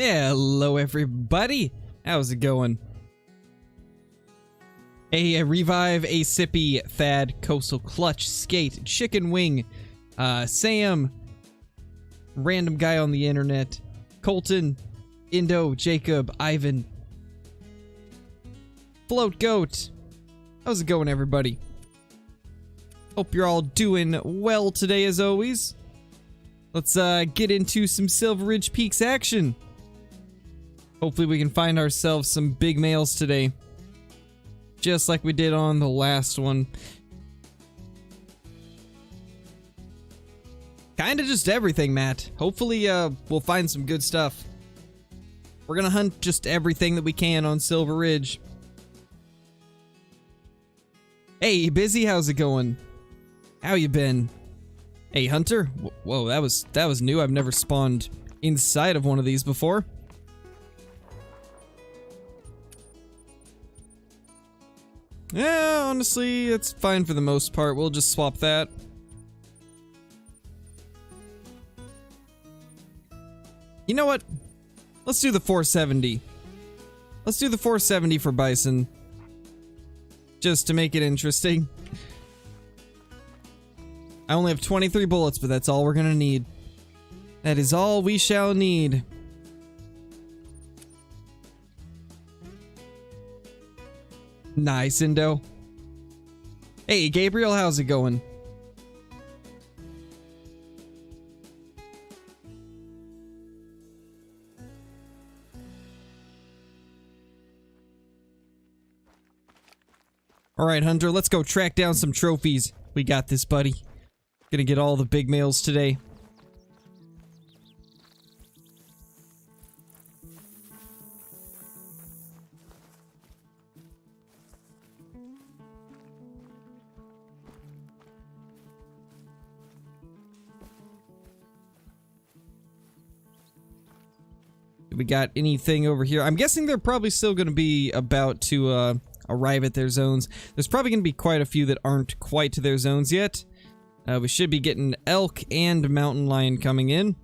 Hello everybody, how's it going? A Revive, a Sippy, Thad, Coastal Clutch, Skate, Chicken Wing, Sam, random guy on the internet, Colton, Indo, Jacob, Ivan, Float Goat. How's it going everybody? Hope you're all doing well today as always. Let's get into some Silver Ridge Peaks action. Hopefully we can find ourselves some big males today. Just like we did on the last one. Kinda just everything, Matt. Hopefully we'll find some good stuff. We're gonna hunt just everything that we can on Silver Ridge. Hey, Busy, how's it going? How you been? Hey, Hunter. Whoa, that was new. I've never spawned inside of one of these before. Yeah, honestly, it's fine for the most part. We'll just swap that. You know what? Let's do the 470. Let's do the 470 for Bison. Just to make it interesting. I only have 23 bullets, but that's all we're gonna need. That is all we shall need. Nice, Indo. Hey, Gabriel, how's it going? Alright, Hunter, let's go track down some trophies. We got this, buddy. Gonna get all the big males today. We got anything over here? I'm guessing they're probably still going to be about to arrive at their zones. There's probably going to be quite a few that aren't quite to their zones yet. We should be getting elk and mountain lion coming in.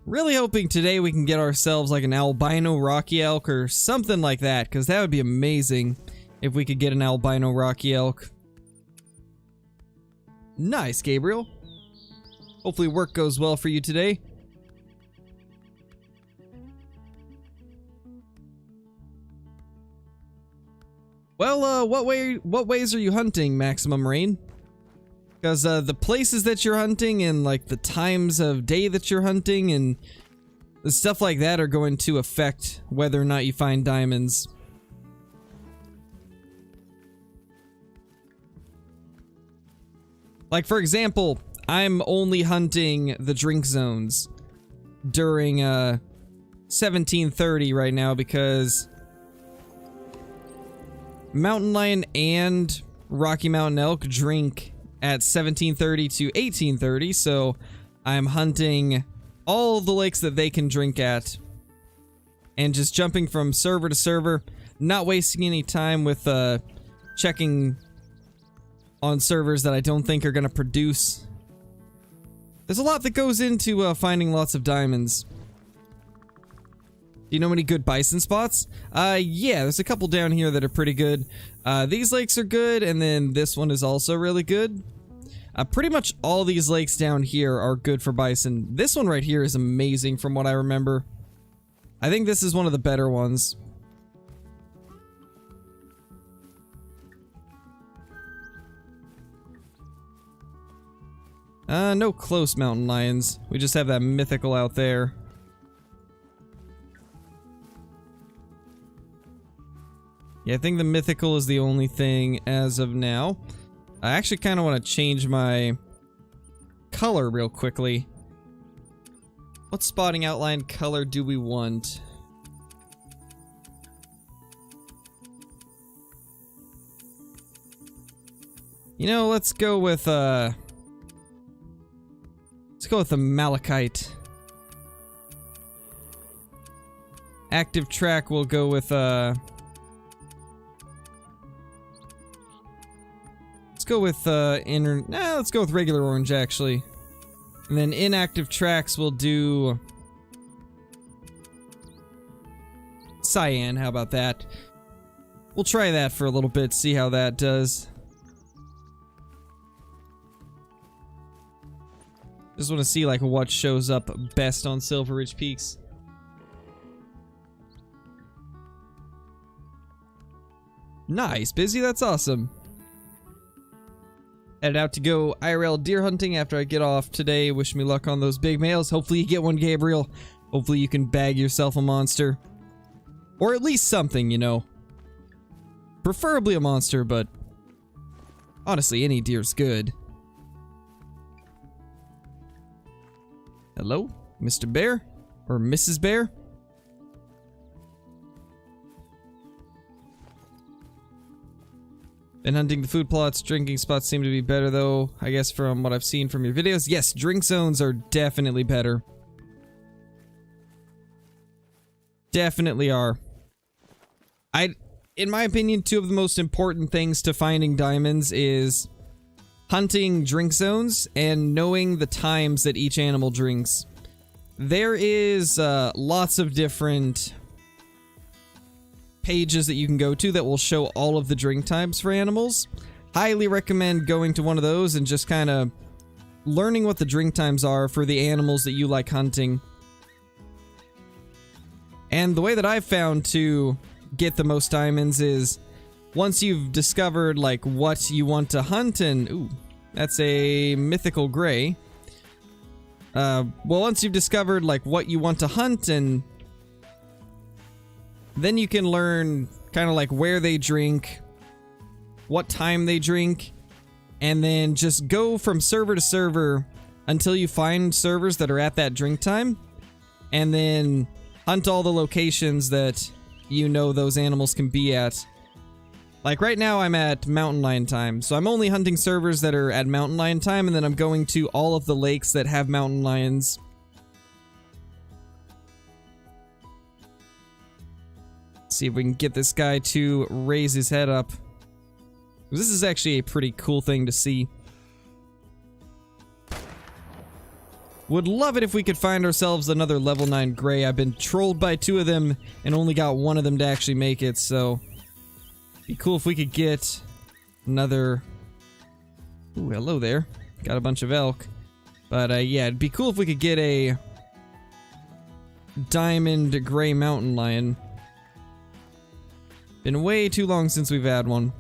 Really hoping today we can get ourselves like an albino rocky elk or something like that, because that would be amazing if we could get an albino rocky elk. Nice, Gabriel. Hopefully work goes well for you today. Well, what ways are you hunting, Maximum Rain? Because the places that you're hunting and like the times of day that you're hunting and the stuff like that are going to affect whether or not you find diamonds. Like for example, I'm only hunting the drink zones during 1730 right now because Mountain Lion and Rocky Mountain Elk drink at 1730 to 1830, so I'm hunting all the lakes that they can drink at and just jumping from server to server, not wasting any time with checking on servers that I don't think are going to produce. There's a lot that goes into finding lots of diamonds. Do you know any good bison spots? Yeah, there's a couple down here that are pretty good. These lakes are good, and then this one is also really good. Pretty much all these lakes down here are good for bison. This one right here is amazing from what I remember. I think this is one of the better ones. No close mountain lions. We just have that mythical out there. Yeah, I think the mythical is the only thing as of now. I actually kind of want to change my color real quickly. What spotting outline color do we want? You know, let's go with the malachite. Active track we'll go with let's go with regular orange actually. And then inactive tracks we'll do cyan, how about that? We'll try that for a little bit, see how that does. Just want to see like what shows up best on Silver Ridge Peaks. Nice, busy, that's awesome. Headed out to go IRL deer hunting after I get off today. Wish me luck on those big males. Hopefully you get one, Gabriel. Hopefully you can bag yourself a monster. Or at least something, you know. Preferably a monster, but honestly, any deer's good. Hello, Mr. Bear? Or Mrs. Bear? Been hunting the food plots. Drinking spots seem to be better, though, I guess from what I've seen from your videos. Yes, drink zones are definitely better. Definitely are. In my opinion, two of the most important things to finding diamonds is hunting drink zones and knowing the times that each animal drinks. There is lots of different pages that you can go to that will show all of the drink times for animals. Highly recommend going to one of those and just kind of learning what the drink times are for the animals that you like hunting. And the way that I've found to get the most diamonds is once you've discovered like what you want to hunt, and ooh, that's a mythical gray. Well, once you've discovered like what you want to hunt, and then you can learn kind of like where they drink, what time they drink, and then just go from server to server until you find servers that are at that drink time, and then hunt all the locations that you know those animals can be at. Like right now I'm at mountain lion time, so I'm only hunting servers that are at mountain lion time, and then I'm going to all of the lakes that have mountain lions. See if we can get this guy to raise his head up. This is actually a pretty cool thing to see. Would love it if we could find ourselves another level 9 gray. I've been trolled by 2 of them and only got 1 of them to actually make it, so it'd be cool if we could get another... Ooh, hello there. Got a bunch of elk. But yeah, it'd be cool if we could get a diamond gray mountain lion. Been way too long since we've had one.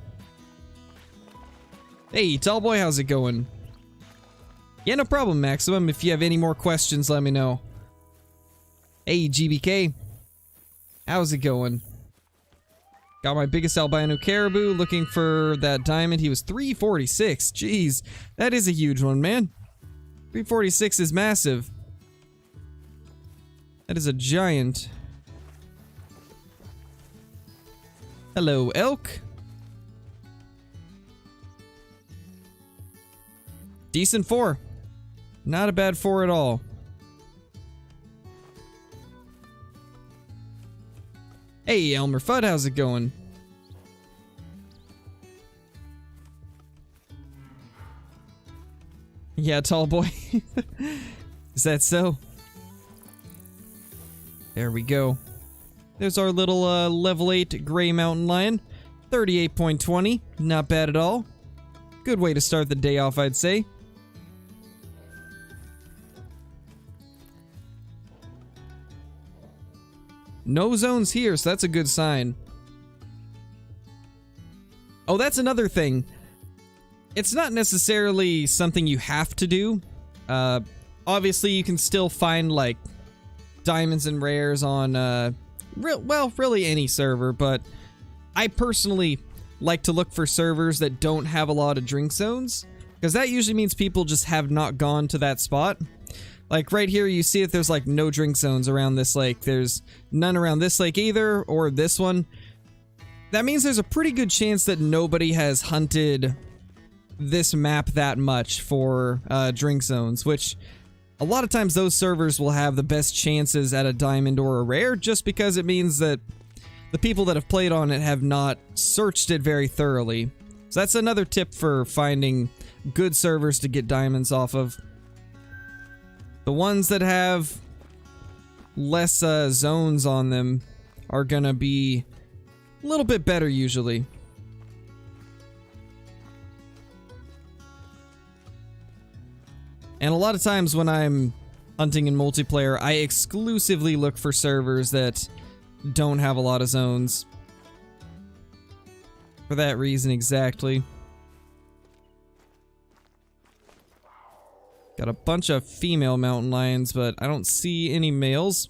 Hey, tall boy, how's it going? Yeah, no problem, Maximum. If you have any more questions, let me know. Hey, GBK. How's it going? Got my biggest albino caribou, looking for that diamond. He was 346. Jeez, that is a huge one, man. 346 is massive. That is a giant. Hello, elk. Decent 4. Not a bad 4 at all. Hey, Elmer Fudd, how's it going? Yeah, tall boy. Is that so? There we go. There's our little level 8 gray mountain lion. 38.20. Not bad at all. Good way to start the day off, I'd say. No zones here, so that's a good sign. Oh, that's another thing. It's not necessarily something you have to do. Obviously, you can still find, like, diamonds and rares on, really any server, but I personally like to look for servers that don't have a lot of drink zones, because that usually means people just have not gone to that spot. Like right here, you see that there's like no drink zones around this lake. There's none around this lake either, or this one. That means there's a pretty good chance that nobody has hunted this map that much for drink zones, which a lot of times those servers will have the best chances at a diamond or a rare, just because it means that the people that have played on it have not searched it very thoroughly. So that's another tip for finding good servers to get diamonds off of. The ones that have less zones on them are gonna be a little bit better usually. And a lot of times when I'm hunting in multiplayer, I exclusively look for servers that don't have a lot of zones. For that reason exactly. Got a bunch of female mountain lions, but I don't see any males.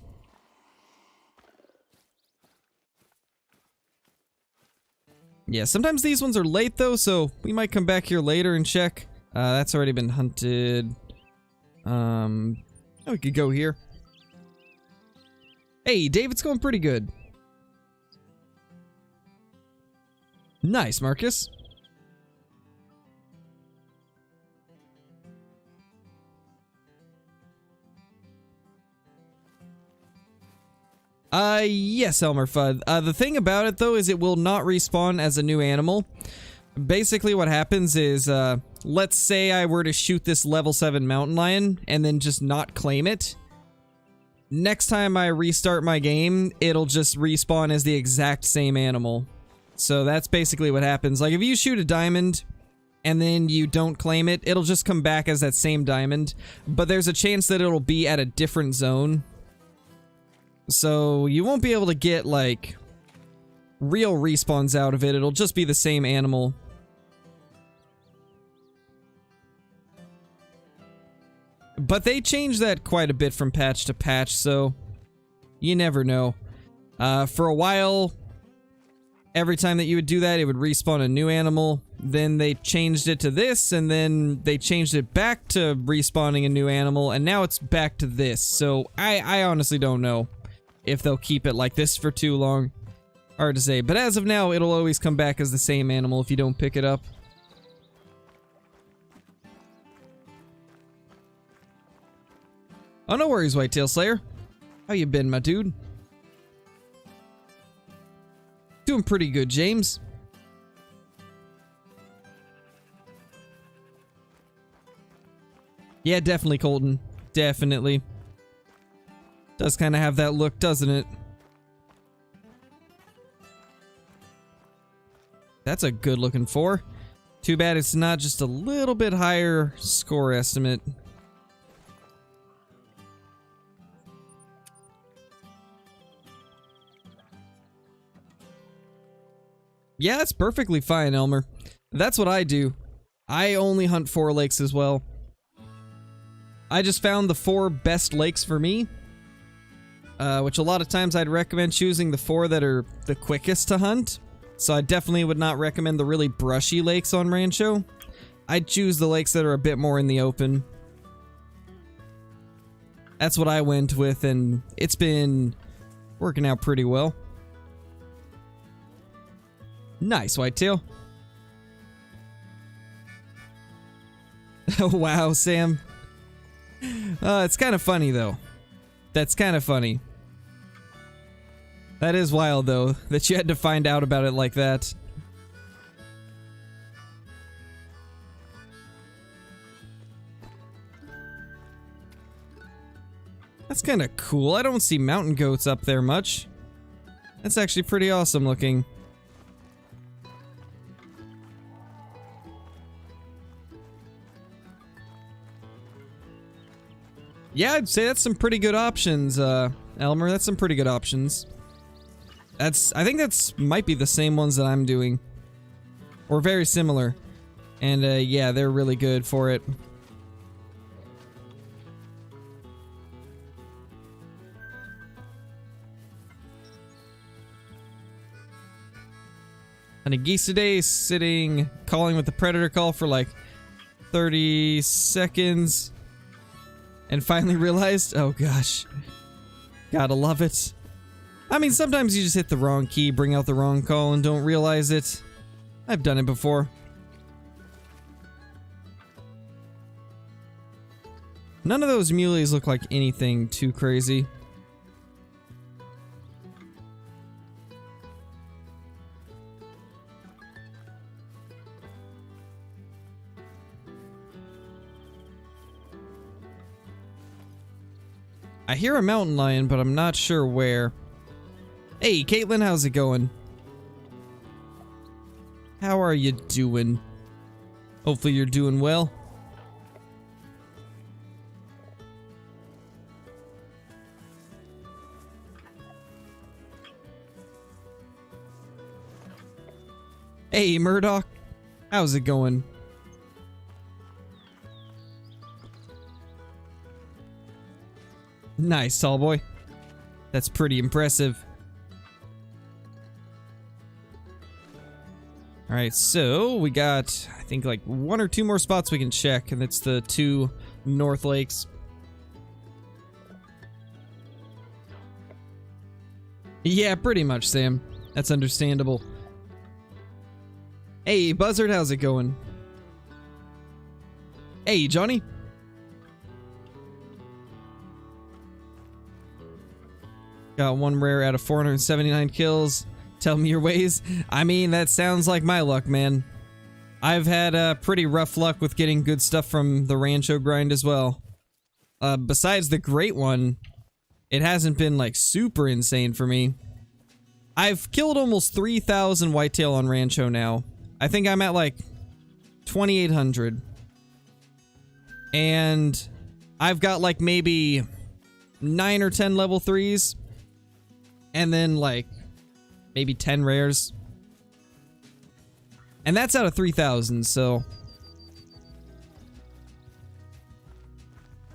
Yeah, sometimes these ones are late though, so we might come back here later and check. That's already been hunted. We could go here. Hey, Dave, it's going pretty good. Nice, Marcus. Yes, Elmer Fudd. The thing about it, though, is it will not respawn as a new animal. Basically, what happens is, let's say I were to shoot this level 7 mountain lion and then just not claim it. Next time I restart my game, it'll just respawn as the exact same animal. So that's basically what happens. Like, if you shoot a diamond and then you don't claim it, it'll just come back as that same diamond. But there's a chance that it'll be at a different zone. So you won't be able to get, like, real respawns out of it. It'll just be the same animal. But they changed that quite a bit from patch to patch, so you never know. For a while, every time that you would do that, it would respawn a new animal. Then they changed it to this, and then they changed it back to respawning a new animal, and now it's back to this. So I honestly don't know if they'll keep it like this for too long. Hard to say, but as of now, it'll always come back as the same animal if you don't pick it up. Oh, no worries, Whitetail Slayer. How you been, my dude? Doing pretty good, James. Yeah, definitely, Colton. Definitely. Does kind of have that look, doesn't it? That's a good looking 4. Too bad it's not just a little bit higher score estimate. Yeah, that's perfectly fine, Elmer. That's what I do. I only hunt 4 lakes as well. I just found the 4 best lakes for me. Which a lot of times I'd recommend choosing the 4 that are the quickest to hunt. So I definitely would not recommend the really brushy lakes on Rancho. I'd choose the lakes that are a bit more in the open. That's what I went with, and it's been working out pretty well. Nice, Whitetail. Oh, wow, Sam. It's kind of funny, though. That's kind of funny. That is wild, though, that you had to find out about it like that. That's kind of cool. I don't see mountain goats up there much. That's actually pretty awesome looking. Yeah, I'd say that's some pretty good options, Elmer. That's some pretty good options. I think that's might be the same ones that I'm doing. Or very similar. And, yeah, they're really good for it. And a geese today sitting, calling with the predator call for like 30 seconds. And finally realized, oh gosh, gotta love it. I mean, sometimes you just hit the wrong key, bring out the wrong call, and don't realize it. I've done it before. None of those muleys look like anything too crazy. I hear a mountain lion, but I'm not sure where. Hey, Caitlin, how's it going? How are you doing? Hopefully you're doing well. Hey, Murdoch, how's it going? Nice, tall boy. That's pretty impressive. Alright, so we got, I think, like 1 or 2 more spots we can check, and it's the 2 North Lakes. Yeah, pretty much, Sam. That's understandable. Hey, Buzzard, how's it going? Hey, Johnny. Got 1 rare out of 479 kills. Tell me your ways. I mean, that sounds like my luck, man. I've had pretty rough luck with getting good stuff from the Rancho grind as well. Besides the great one, it hasn't been like super insane for me. I've killed almost 3,000 whitetail on Rancho now. I think I'm at like 2,800. And I've got like maybe 9 or 10 level 3s. And then like maybe 10 rares. And that's out of 3,000, so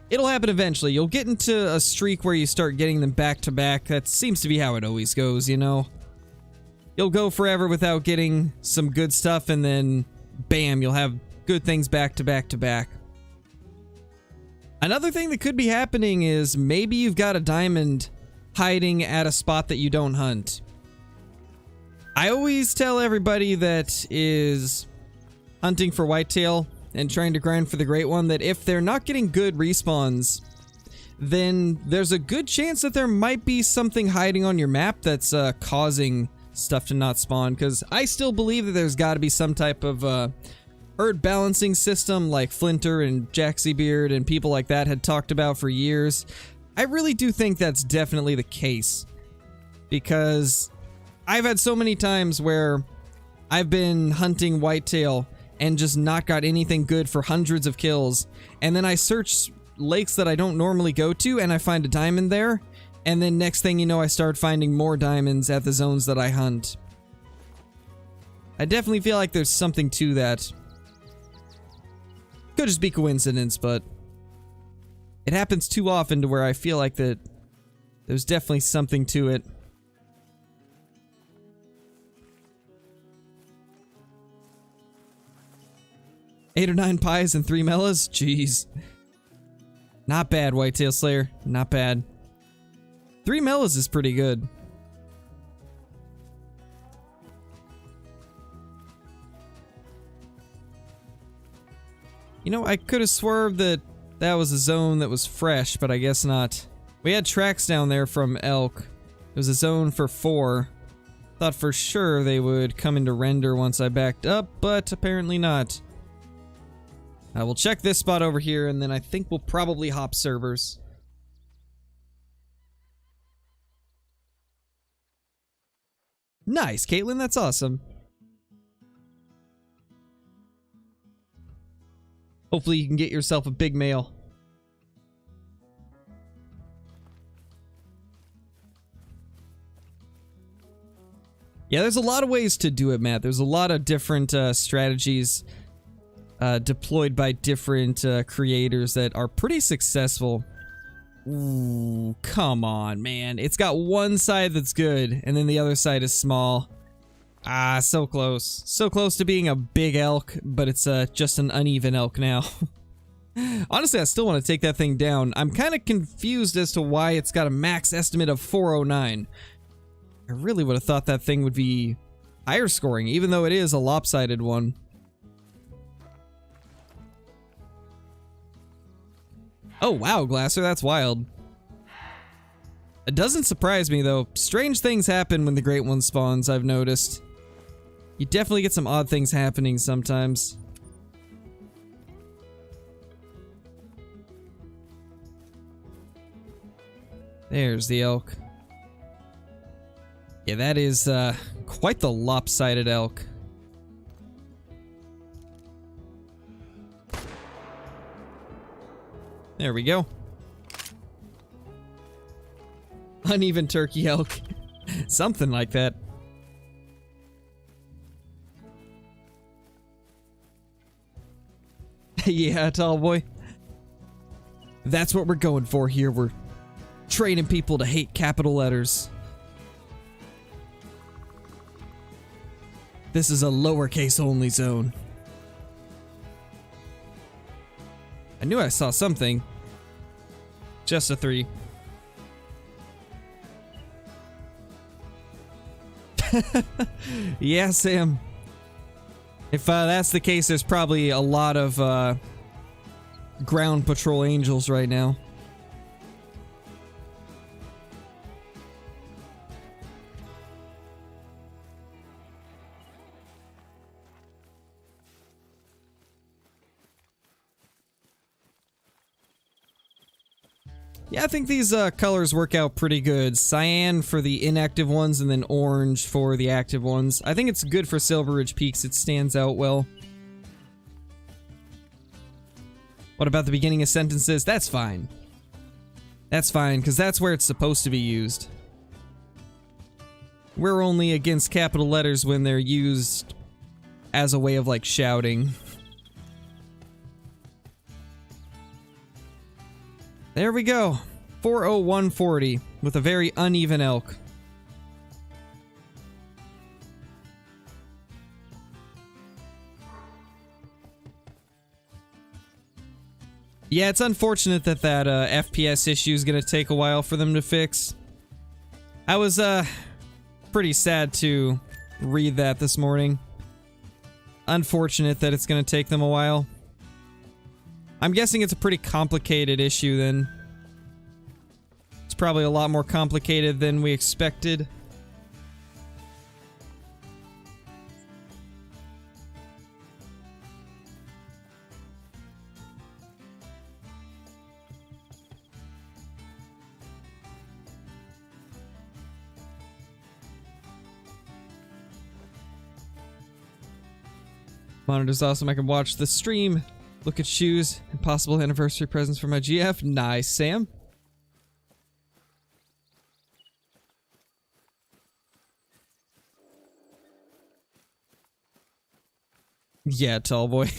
it'll happen eventually. You'll get into a streak where you start getting them back to back. That seems to be how it always goes, you know? You'll go forever without getting some good stuff, and then bam, you'll have good things back to back to back. Another thing that could be happening is maybe you've got a diamond hiding at a spot that you don't hunt. I always tell everybody that is hunting for whitetail and trying to grind for the great one that if they're not getting good respawns, then there's a good chance that there might be something hiding on your map that's causing stuff to not spawn, because I still believe that there's got to be some type of herd balancing system like Flinter and Jaxie Beard and people like that had talked about for years. I really do think that's definitely the case, because I've had so many times where I've been hunting whitetail and just not got anything good for hundreds of kills, and then I search lakes that I don't normally go to and I find a diamond there, and then next thing you know I start finding more diamonds at the zones that I hunt. I definitely feel like there's something to that. Could just be coincidence, but it happens too often to where I feel like that there's definitely something to it. Eight or 9 pies and 3 mellas? Jeez. Not bad, Whitetail Slayer. Not bad. 3 mellas is pretty good. You know, I could have swerved that that was a zone that was fresh, but I guess not. We had tracks down there from elk. It was a zone for 4. Thought for sure they would come into render once I backed up, but apparently not. I will check this spot over here, and then I think we'll probably hop servers. Nice, Caitlin, that's awesome. Hopefully you can get yourself a big male. Yeah, there's a lot of ways to do it, Matt. There's a lot of different strategies deployed by different creators that are pretty successful. Ooh, come on, man. It's got one side that's good, and then the other side is small. Ah, so close. So close to being a big elk, but it's just an uneven elk now. Honestly, I still want to take that thing down. I'm kind of confused as to why it's got a max estimate of 409. I really would have thought that thing would be higher scoring, even though it is a lopsided one. Oh wow, Glasser, that's wild. It doesn't surprise me though. Strange things happen when the Great One spawns, I've noticed. You definitely get some odd things happening sometimes. There's the elk. Yeah, that is quite the lopsided elk. There we go. Uneven turkey elk. Something like that. Yeah, tall boy. That's what we're going for here. We're training people to hate capital letters. This is a lowercase only zone. I knew I saw something. Just a 3. Yeah, Sam. If that's the case, there's probably a lot of ground patrol angels right now. Yeah, I think these colors work out pretty good. Cyan for the inactive ones and then orange for the active ones. I think it's good for Silver Ridge Peaks. It stands out well. What about the beginning of sentences? That's fine. That's fine, because that's where it's supposed to be used. We're only against capital letters when they're used as a way of, like, shouting. There we go. 40140 with a very uneven elk. Yeah, it's unfortunate that that FPS issue is going to take a while for them to fix. I was pretty sad to read that this morning. Unfortunate that it's going to take them a while. I'm guessing it's a pretty complicated issue then. It's probably a lot more complicated than we expected. Monitor's awesome. I can watch the stream. Look at shoes and possible anniversary presents for my GF. Nice, Sam. Yeah, tall boy.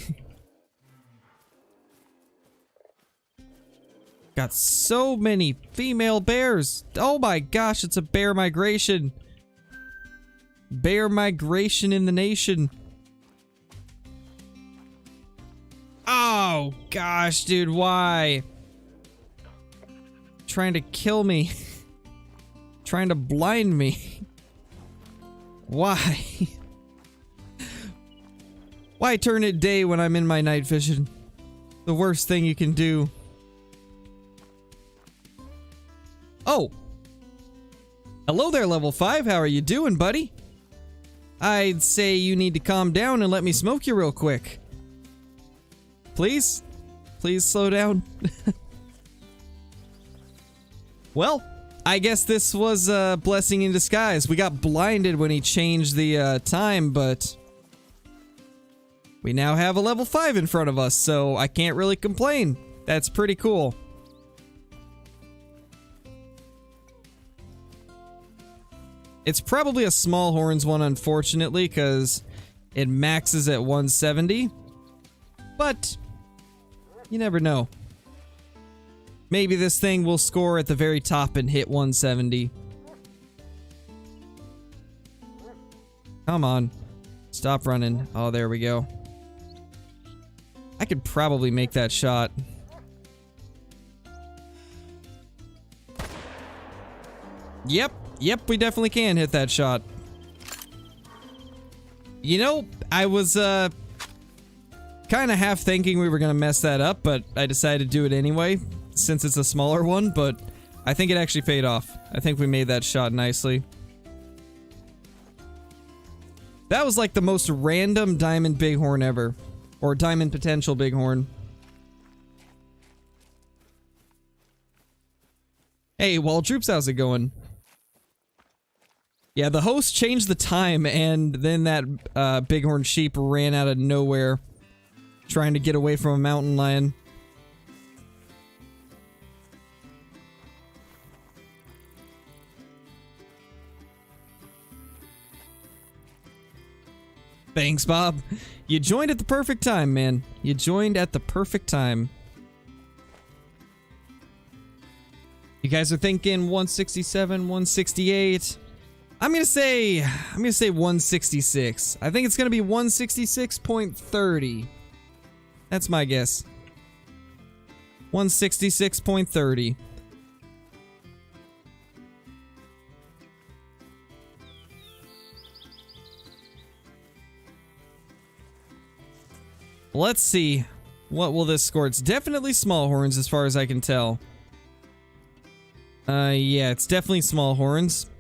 Got so many female bears. Oh my gosh, it's a bear migration. Bear migration in the nation. Oh, gosh, dude, why? Trying to kill me. Trying to blind me. Why? Why turn it day when I'm in my night vision? The worst thing you can do. Oh. Hello there, level 5. How are you doing, buddy? I'd say you need to calm down and let me smoke you real quick. Please? Please slow down. Well, I guess this was a blessing in disguise. We got blinded when he changed the time, but we now have a level 5 in front of us, so I can't really complain. That's pretty cool. It's probably a small horns one, unfortunately, because it maxes at 170. But you never know. Maybe this thing will score at the very top and hit 170. Come on. Stop running. Oh, there we go. I could probably make that shot. Yep, we definitely can hit that shot. You know, I was, kind of half thinking we were going to mess that up, but I decided to do it anyway, since it's a smaller one, but I think it actually paid off. I think we made that shot nicely. That was like the most random diamond bighorn ever. Or diamond potential bighorn. Hey, Wall Troops, how's it going? Yeah, the host changed the time, and then that bighorn sheep ran out of nowhere, trying to get away from a mountain lion. Thanks, Bob. You joined at the perfect time, man. You joined at the perfect time. You guys are thinking 167, 168. I'm gonna say 166. I think it's gonna be 166.30. That's my guess. 166.30. Let's see. What will this score? It's definitely small horns as far as I can tell. Yeah, it's definitely small horns.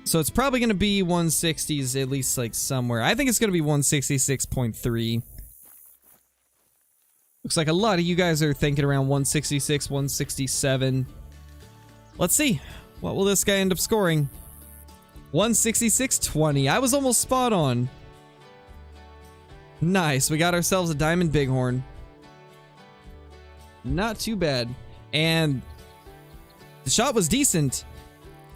So it's probably going to be 160s, at least like somewhere. I think it's going to be 166.3. Looks like a lot of you guys are thinking around 166, 167. Let's see. What will this guy end up scoring? 166.20. I was almost spot on. Nice. We got ourselves a diamond bighorn. Not too bad. And the shot was decent.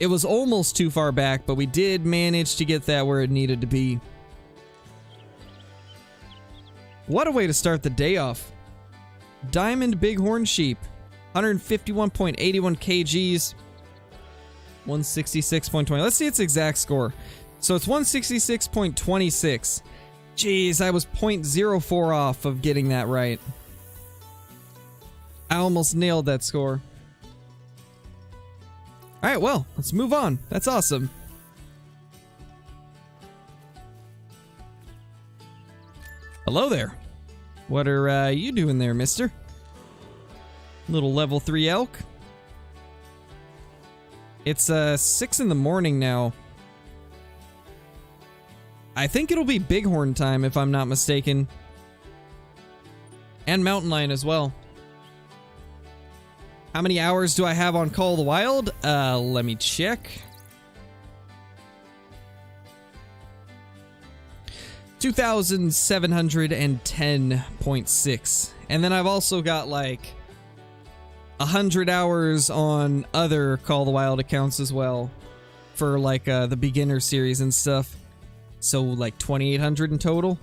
It was almost too far back, but we did manage to get that where it needed to be. What a way to start the day off. Diamond bighorn sheep. 151.81 kgs. 166.20. Let's see its exact score. So it's 166.26. Jeez, I was 0.04 off of getting that right. I almost nailed that score. Alright, well, let's move on. That's awesome. Hello there. What are you doing there, mister? Little level 3 elk. It's 6 in the morning now. I think it'll be bighorn time if I'm not mistaken. And mountain lion as well. How many hours do I have on Call of the Wild? Let me check. 2,710.6. And then I've also got like 100 hours on other Call of the Wild accounts as well. For like the beginner series and stuff. So like 2,800 in total.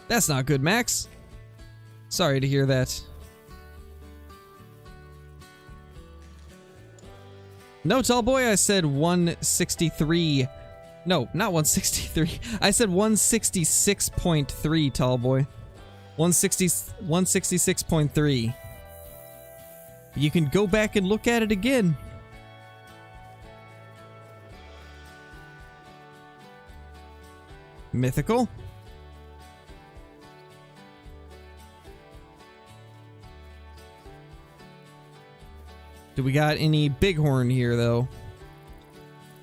That's not good, Max. Sorry to hear that. No, tall boy, I said 163. No, not 163. I said 166.3, tall boy. 166.3. You can go back and look at it again. Mythical. Do we got any bighorn here, though?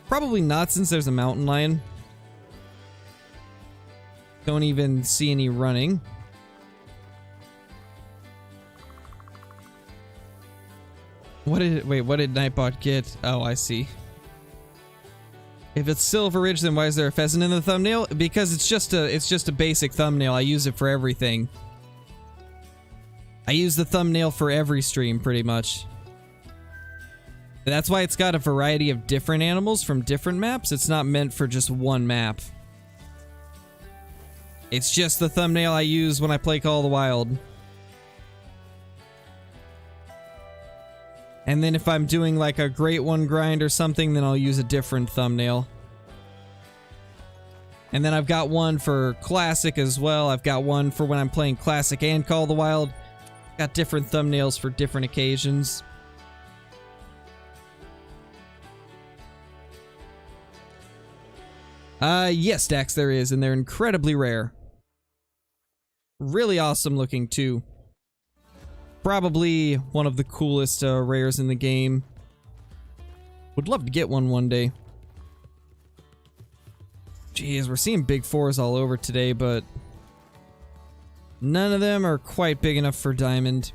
Probably not, since there's a mountain lion. Don't even see any running. What did Nightbot get? Oh, I see. If it's Silver Ridge, then why is there a pheasant in the thumbnail? Because it's just a basic thumbnail. I use it for everything. I use the thumbnail for every stream, pretty much. That's why it's got a variety of different animals from different maps. It's not meant for just one map. It's just the thumbnail I use when I play Call of the Wild. And then if I'm doing like a Great One grind or something, then I'll use a different thumbnail. And then I've got one for Classic as well. I've got one for when I'm playing Classic and Call of the Wild. Got different thumbnails for different occasions. Yes, Dax, there is, and they're incredibly rare. Really awesome looking, too. Probably one of the coolest rares in the game. Would love to get one day. Jeez, we're seeing big fours all over today, but none of them are quite big enough for diamond.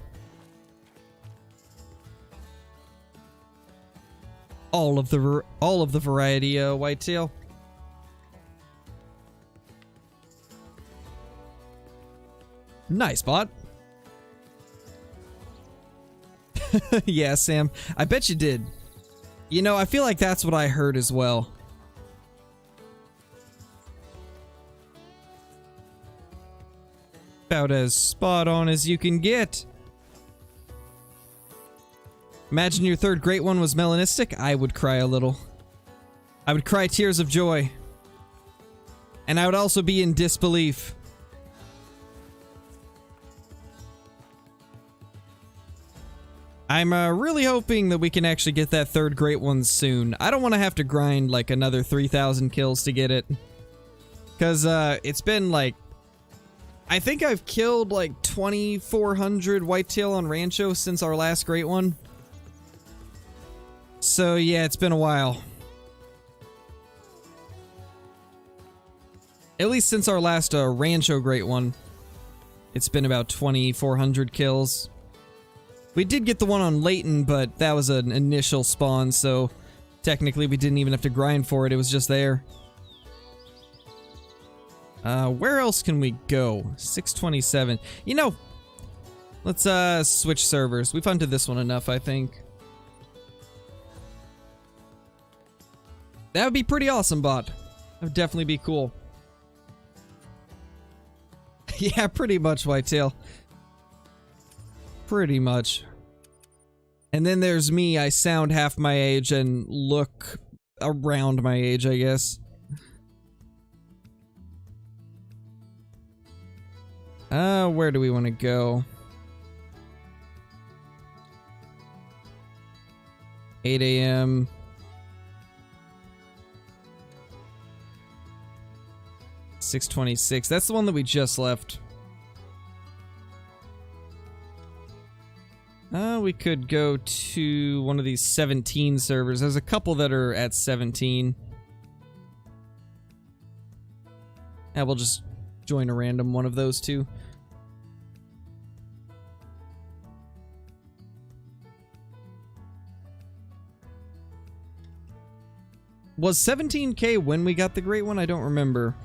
all of the variety whitetail. Nice, bot. Yeah, Sam. I bet you did. You know, I feel like that's what I heard as well. About as spot on as you can get. Imagine your third great one was melanistic. I would cry a little. I would cry tears of joy. And I would also be in disbelief. I'm really hoping that we can actually get that third great one soon. I don't want to have to grind like another 3,000 kills to get it. Because it's been like... I think I've killed like 2,400 whitetail on Rancho since our last great one. So yeah, it's been a while. At least since our last Rancho great one. It's been about 2,400 kills. We did get the one on Layton, but that was an initial spawn, so technically we didn't even have to grind for it, it was just there. Where else can we go? 627. You know, let's switch servers. We've hunted this one enough, I think. That would be pretty awesome, bot. That would definitely be cool. Yeah, pretty much, whitetail. Pretty much. And then there's me. I sound half my age and look around my age, I guess. Where do we want to go? 8 a.m. .626. That's the one that we just left. We could go to one of these 17 servers. There's a couple that are at 17. And we'll just join a random one of those two. Was 17K when we got the great one? I don't remember.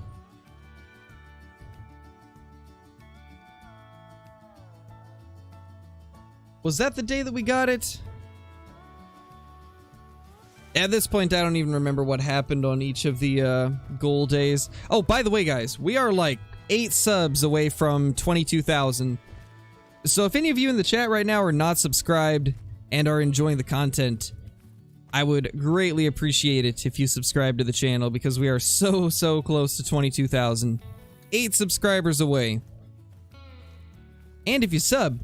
Was that the day that we got it? At this point, I don't even remember what happened on each of the goal days. Oh, by the way, guys, we are like 8 subs away from 22,000. So if any of you in the chat right now are not subscribed and are enjoying the content, I would greatly appreciate it if you subscribe to the channel because we are so close to 22,000. 8 subscribers away. And if you sub,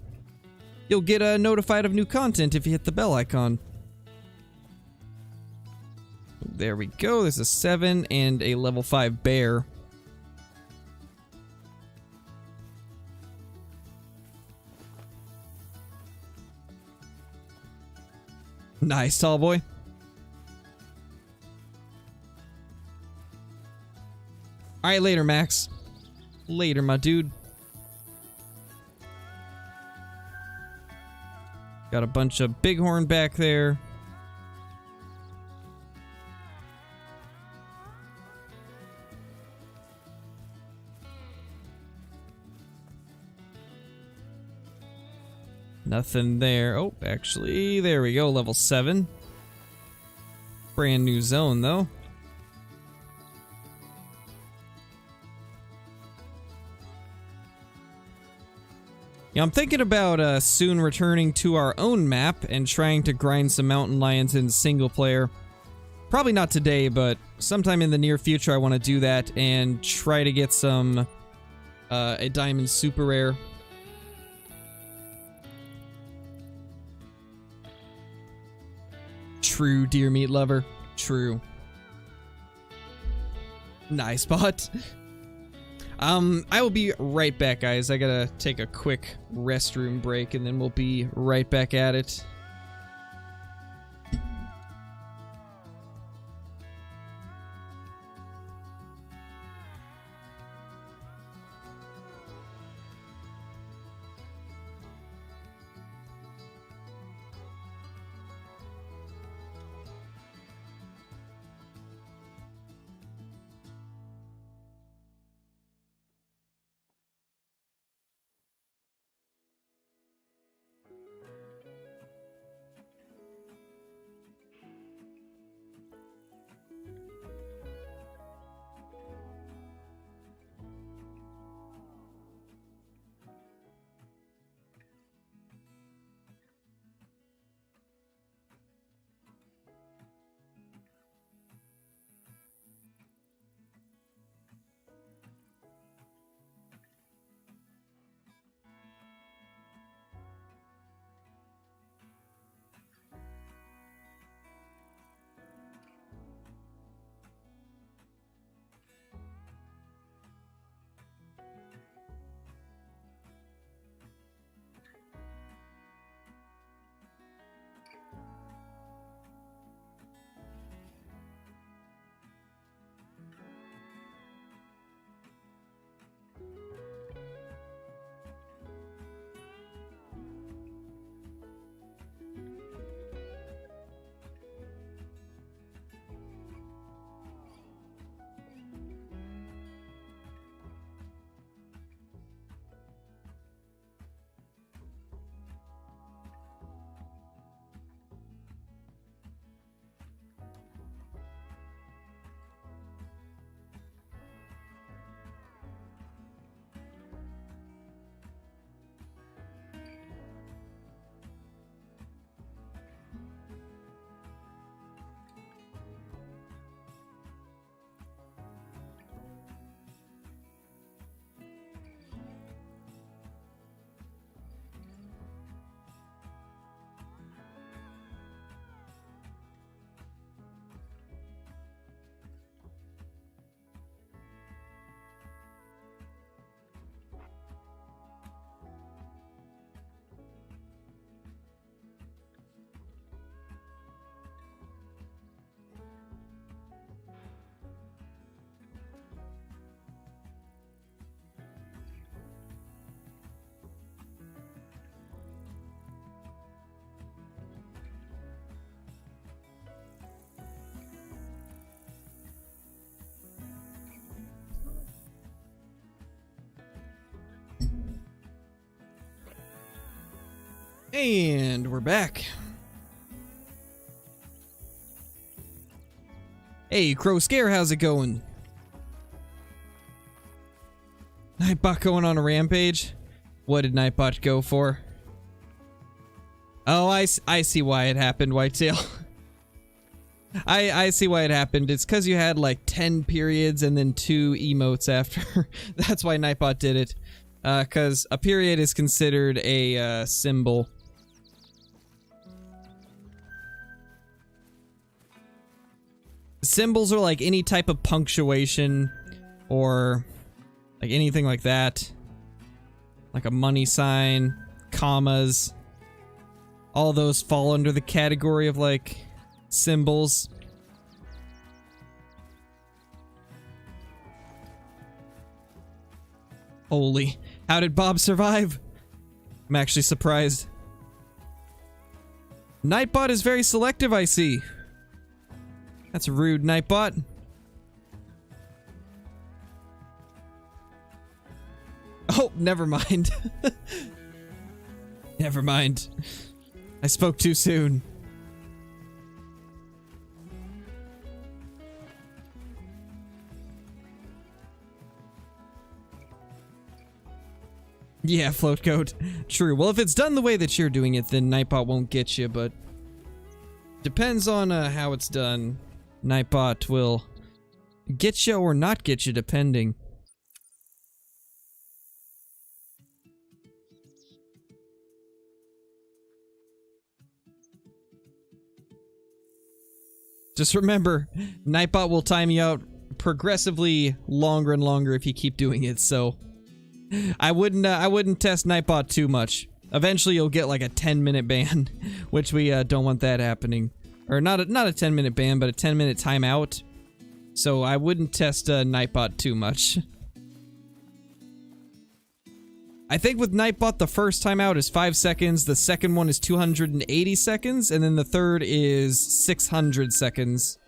you'll get notified of new content if you hit the bell icon. There we go. There's a 7 and a level 5 bear. Nice, tall boy. Alright, later, Max. Later, my dude. Got a bunch of bighorn back there. Nothing there. Oh, actually, there we go. Level 7. Brand new zone, though. Yeah, I'm thinking about soon returning to our own map and trying to grind some mountain lions in single player. Probably not today, but sometime in the near future I want to do that and try to get some a diamond super rare. True, deer meat lover. True. Nice bot. I will be right back, guys. I gotta take a quick restroom break, and then we'll be right back at it. And we're back. Hey, Crow Scare, how's it going? Nightbot going on a rampage? What did Nightbot go for? Oh, I see why it happened, Whitetail. I see why it happened. It's because you had like 10 periods and then 2 emotes after. That's why Nightbot did it. Because a period is considered a symbol. Symbols are like any type of punctuation or like anything like that. Like a money sign, commas. All those fall under the category of like symbols. Holy, how did Bob survive? I'm actually surprised. Nightbot is very selective, I see. That's rude, Nightbot. Oh, never mind. Never mind. I spoke too soon. Yeah, float coat. True. Well, if it's done the way that you're doing it, then Nightbot won't get you, but depends on how it's done. Nightbot will get you or not get you, depending. Just remember, Nightbot will time you out progressively longer and longer if you keep doing it, so I wouldn't test Nightbot too much. Eventually you'll get like a 10-minute ban, which we don't want that happening. Or not a 10-minute ban, but a 10-minute timeout. So I wouldn't test Nightbot too much. I think with Nightbot, the first timeout is 5 seconds, the second one is 280 seconds, and then the third is 600 seconds.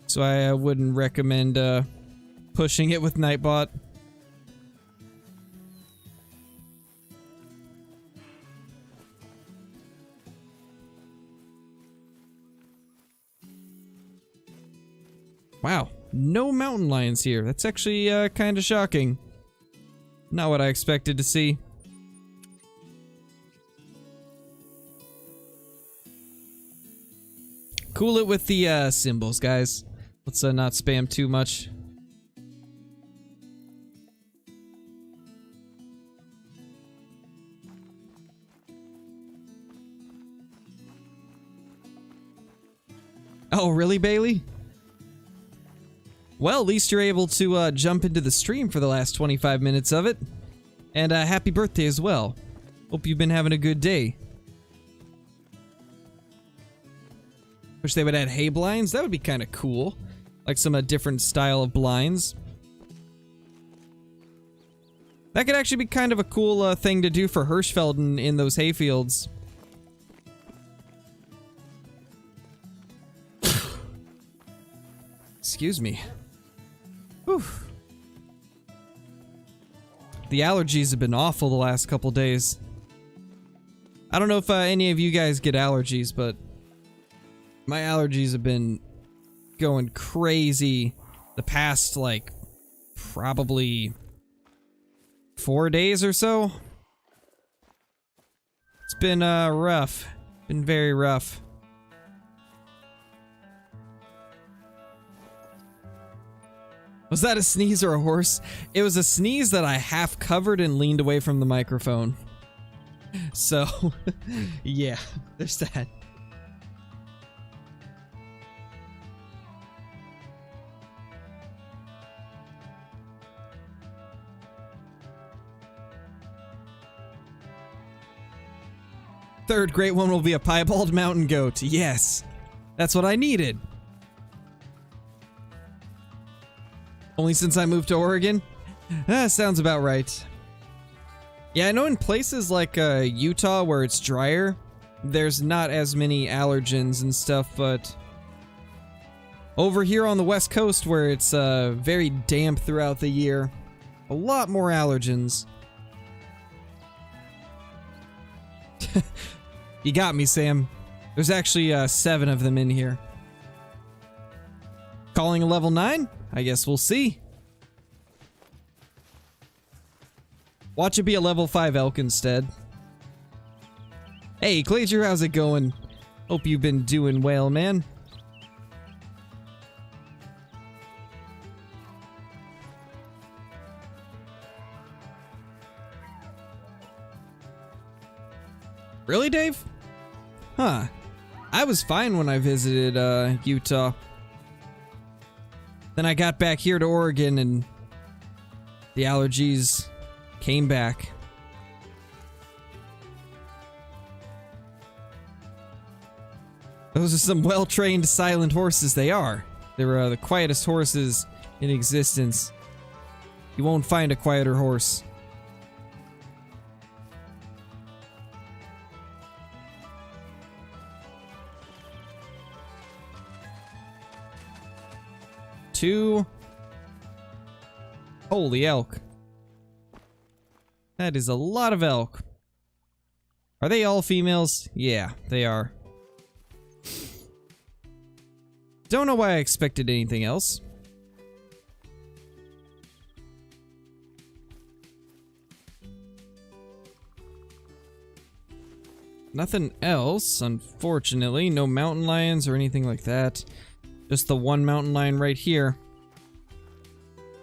So I wouldn't recommend pushing it with Nightbot. Wow, no mountain lions here. That's actually kind of shocking. Not what I expected to see. Cool it with the symbols, guys. Let's not spam too much. Oh, really, Bailey? Well, at least you're able to jump into the stream for the last 25 minutes of it. And happy birthday as well. Hope you've been having a good day. Wish they would add hay blinds. That would be kind of cool. Like some different style of blinds. That could actually be kind of a cool thing to do for Hirschfeld in those hayfields. Excuse me. Whew. The allergies have been awful the last couple days. I don't know if any of you guys get allergies, but my allergies have been going crazy the past, like, probably 4 days or so. It's been rough. Been very rough. Was that a sneeze or a horse? It was a sneeze that I half covered and leaned away from the microphone. So, yeah, there's that. Third great one will be a piebald mountain goat. Yes, that's what I needed. Only since I moved to Oregon? Sounds about right. Yeah, I know in places like Utah where it's drier, there's not as many allergens and stuff, but over here on the West Coast where it's very damp throughout the year, A lot more allergens. You got me, Sam. There's actually 7 of them in here. Calling a level 9? I guess we'll see. Watch it be a level 5 elk instead. Hey, Glacier, how's it going? Hope you've been doing well, man. Really, Dave? Huh. I was fine when I visited Utah. Then I got back here to Oregon and the allergies came back. Those are some well-trained silent horses they are. They're the quietest horses in existence. You won't find a quieter horse. Two. Holy elk. That is a lot of elk. Are they all females? Yeah, they are. Don't know why I expected anything else. Nothing else, unfortunately. No mountain lions or anything like that. Just the one mountain lion right here.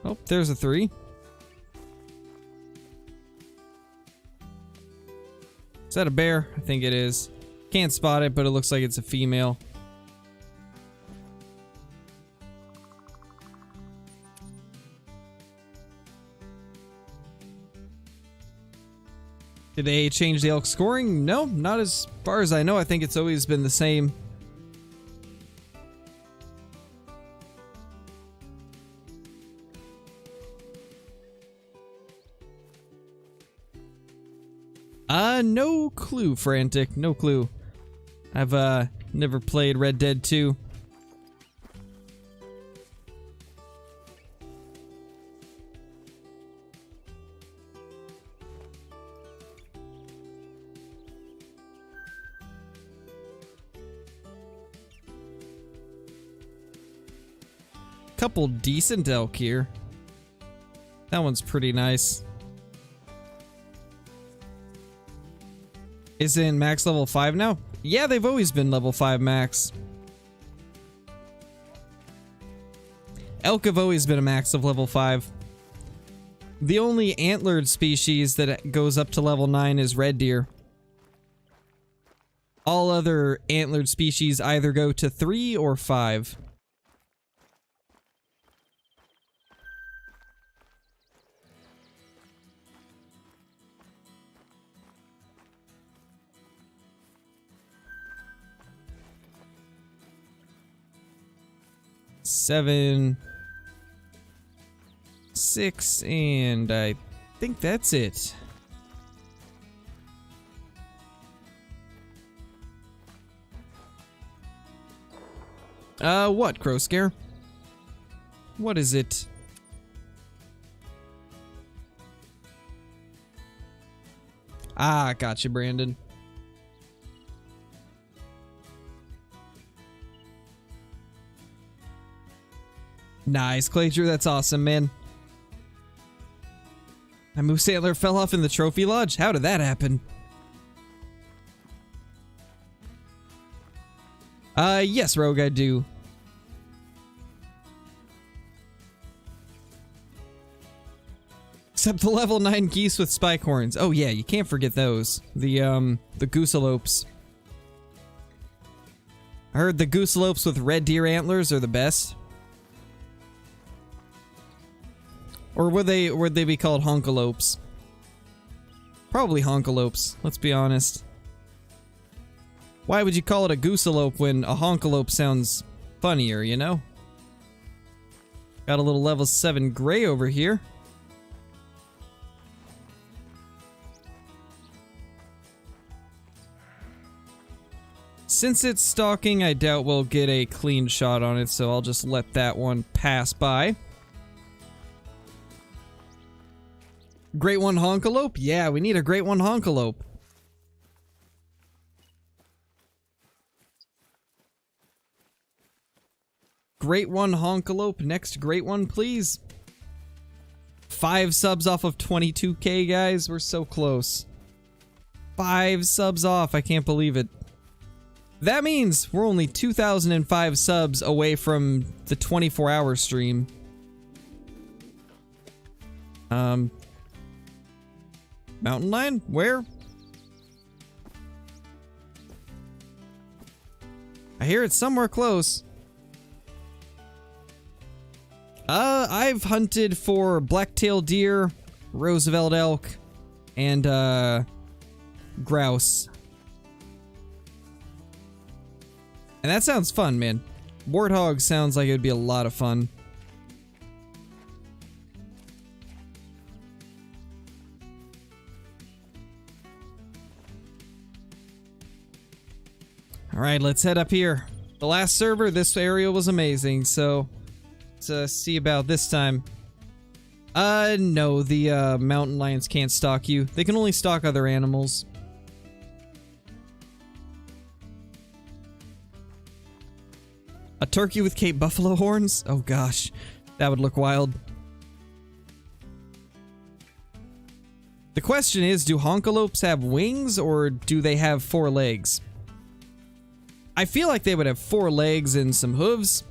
Oh, there's a 3. Is that a bear? I think it is. Can't spot it, but it looks like it's a female. Did they change the elk scoring? No, not as far as I know. I think it's always been the same. No clue, Frantic. No clue. I've, never played Red Dead 2. Couple decent elk here. That one's pretty nice. Is it in max level 5 now? Yeah, they've always been level 5 max. Elk have always been a max of level 5. The only antlered species that goes up to level 9 is red deer. All other antlered species either go to 3 or 5. Seven, 6, and I think that's it. What, Crow Scare? What is it? Ah, gotcha, Brandon. Nice, Clayture, that's awesome, man. My moose antler fell off in the trophy lodge? How did that happen? Yes, Rogue, I do. Except the level 9 geese with spike horns. Oh yeah, you can't forget those. The gooselopes. I heard the gooselopes with red deer antlers are the best. Or would they be called honkalopes? Probably honkalopes, let's be honest. Why would you call it a gooselope when a honkalope sounds funnier, you know? Got a little level 7 gray over here. Since it's stalking, I doubt we'll get a clean shot on it, so I'll just let that one pass by. Great one honkalope? Yeah, we need a great one honkalope. Great one honkalope. Next great one, please. 5 subs off of 22K, guys. We're so close. 5 subs off. I can't believe it. That means we're only 2,005 subs away from the 24-hour stream. Mountain lion? Where? I hear it's somewhere close. I've hunted for black-tailed deer, Roosevelt elk, and, grouse. And that sounds fun, man. Warthog sounds like it would be a lot of fun. Alright, let's head up here. The last server, this area was amazing, so let's see about this time. No, the mountain lions can't stalk you. They can only stalk other animals. A turkey with Cape buffalo horns? Oh gosh, that would look wild. The question is, do honkalopes have wings or do they have 4 legs? I feel like they would have 4 legs and some hooves.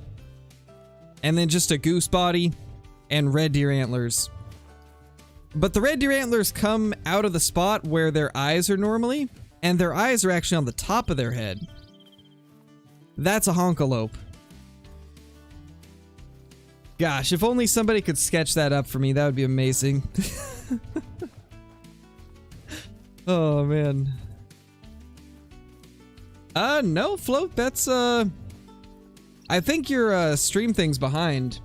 And then just a goose body and red deer antlers. But the red deer antlers come out of the spot where their eyes are normally, and their eyes are actually on the top of their head. That's a honkalope. Gosh, if only somebody could sketch that up for me, that would be amazing. Oh, man. No, Float, that's, I think your, stream thing's behind.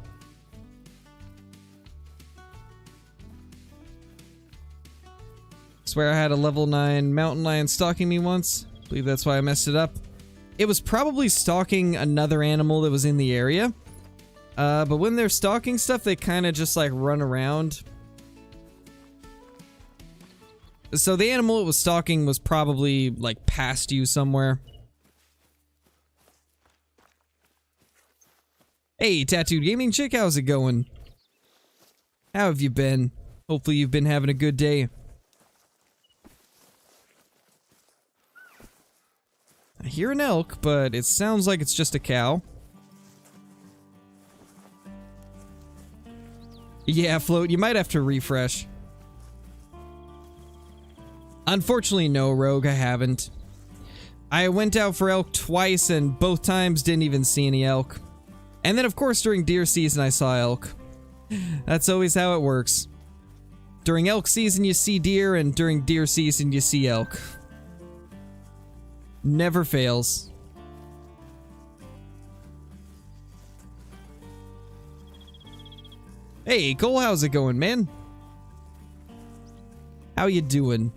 Swear I had a level 9 mountain lion stalking me once. I believe that's why I messed it up. It was probably stalking another animal that was in the area. But when they're stalking stuff, they kind of just, like, run around. So the animal it was stalking was probably, like, past you somewhere. Hey, Tattooed Gaming Chick, how's it going? How have you been? Hopefully you've been having a good day. I hear an elk, but it sounds like it's just a cow. Yeah, Float, you might have to refresh. Unfortunately, no, Rogue, I haven't. I went out for elk twice, and both times didn't even see any elk. And then, of course, during deer season, I saw elk. That's always how it works. During elk season, you see deer, and during deer season, you see elk. Never fails. Hey, Cole, how's it going, man? How you doing?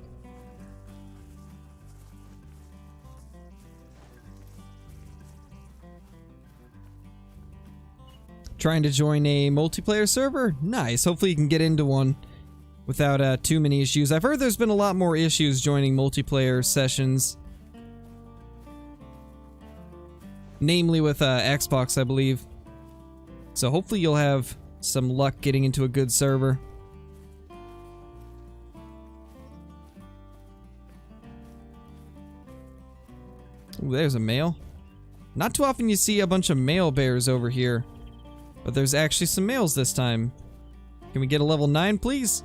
Trying to join a multiplayer server? Nice. Hopefully you can get into one without too many issues. I've heard there's been a lot more issues joining multiplayer sessions. Namely with Xbox, I believe. So hopefully you'll have some luck getting into a good server. Ooh, there's a male. Not too often you see a bunch of male bears over here. But there's actually some males this time. Can we get a level 9, please?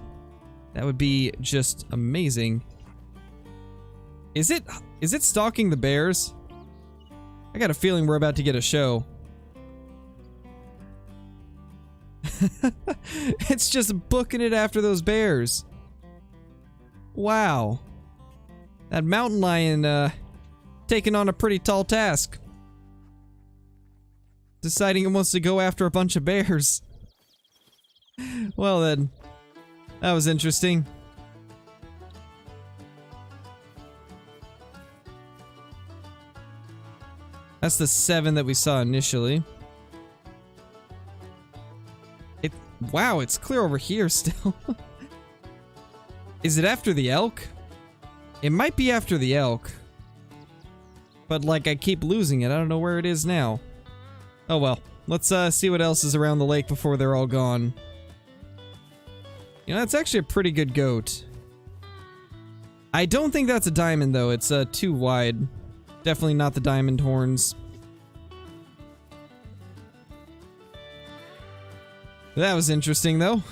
That would be just amazing. Is it stalking the bears? I got a feeling we're about to get a show. It's just booking it after those bears. Wow. That mountain lion, taking on a pretty tall task. Deciding it wants to go after a bunch of bears. Well then, that was interesting. That's the 7 that we saw initially. Wow, it's clear over here still. Is it after the elk? It might be after the elk. But, like, I keep losing it. I don't know where it is now. Oh, well. Let's see what else is around the lake before they're all gone. You know, that's actually a pretty good goat. I don't think that's a diamond, though. It's too wide. Definitely not the diamond horns. That was interesting, though.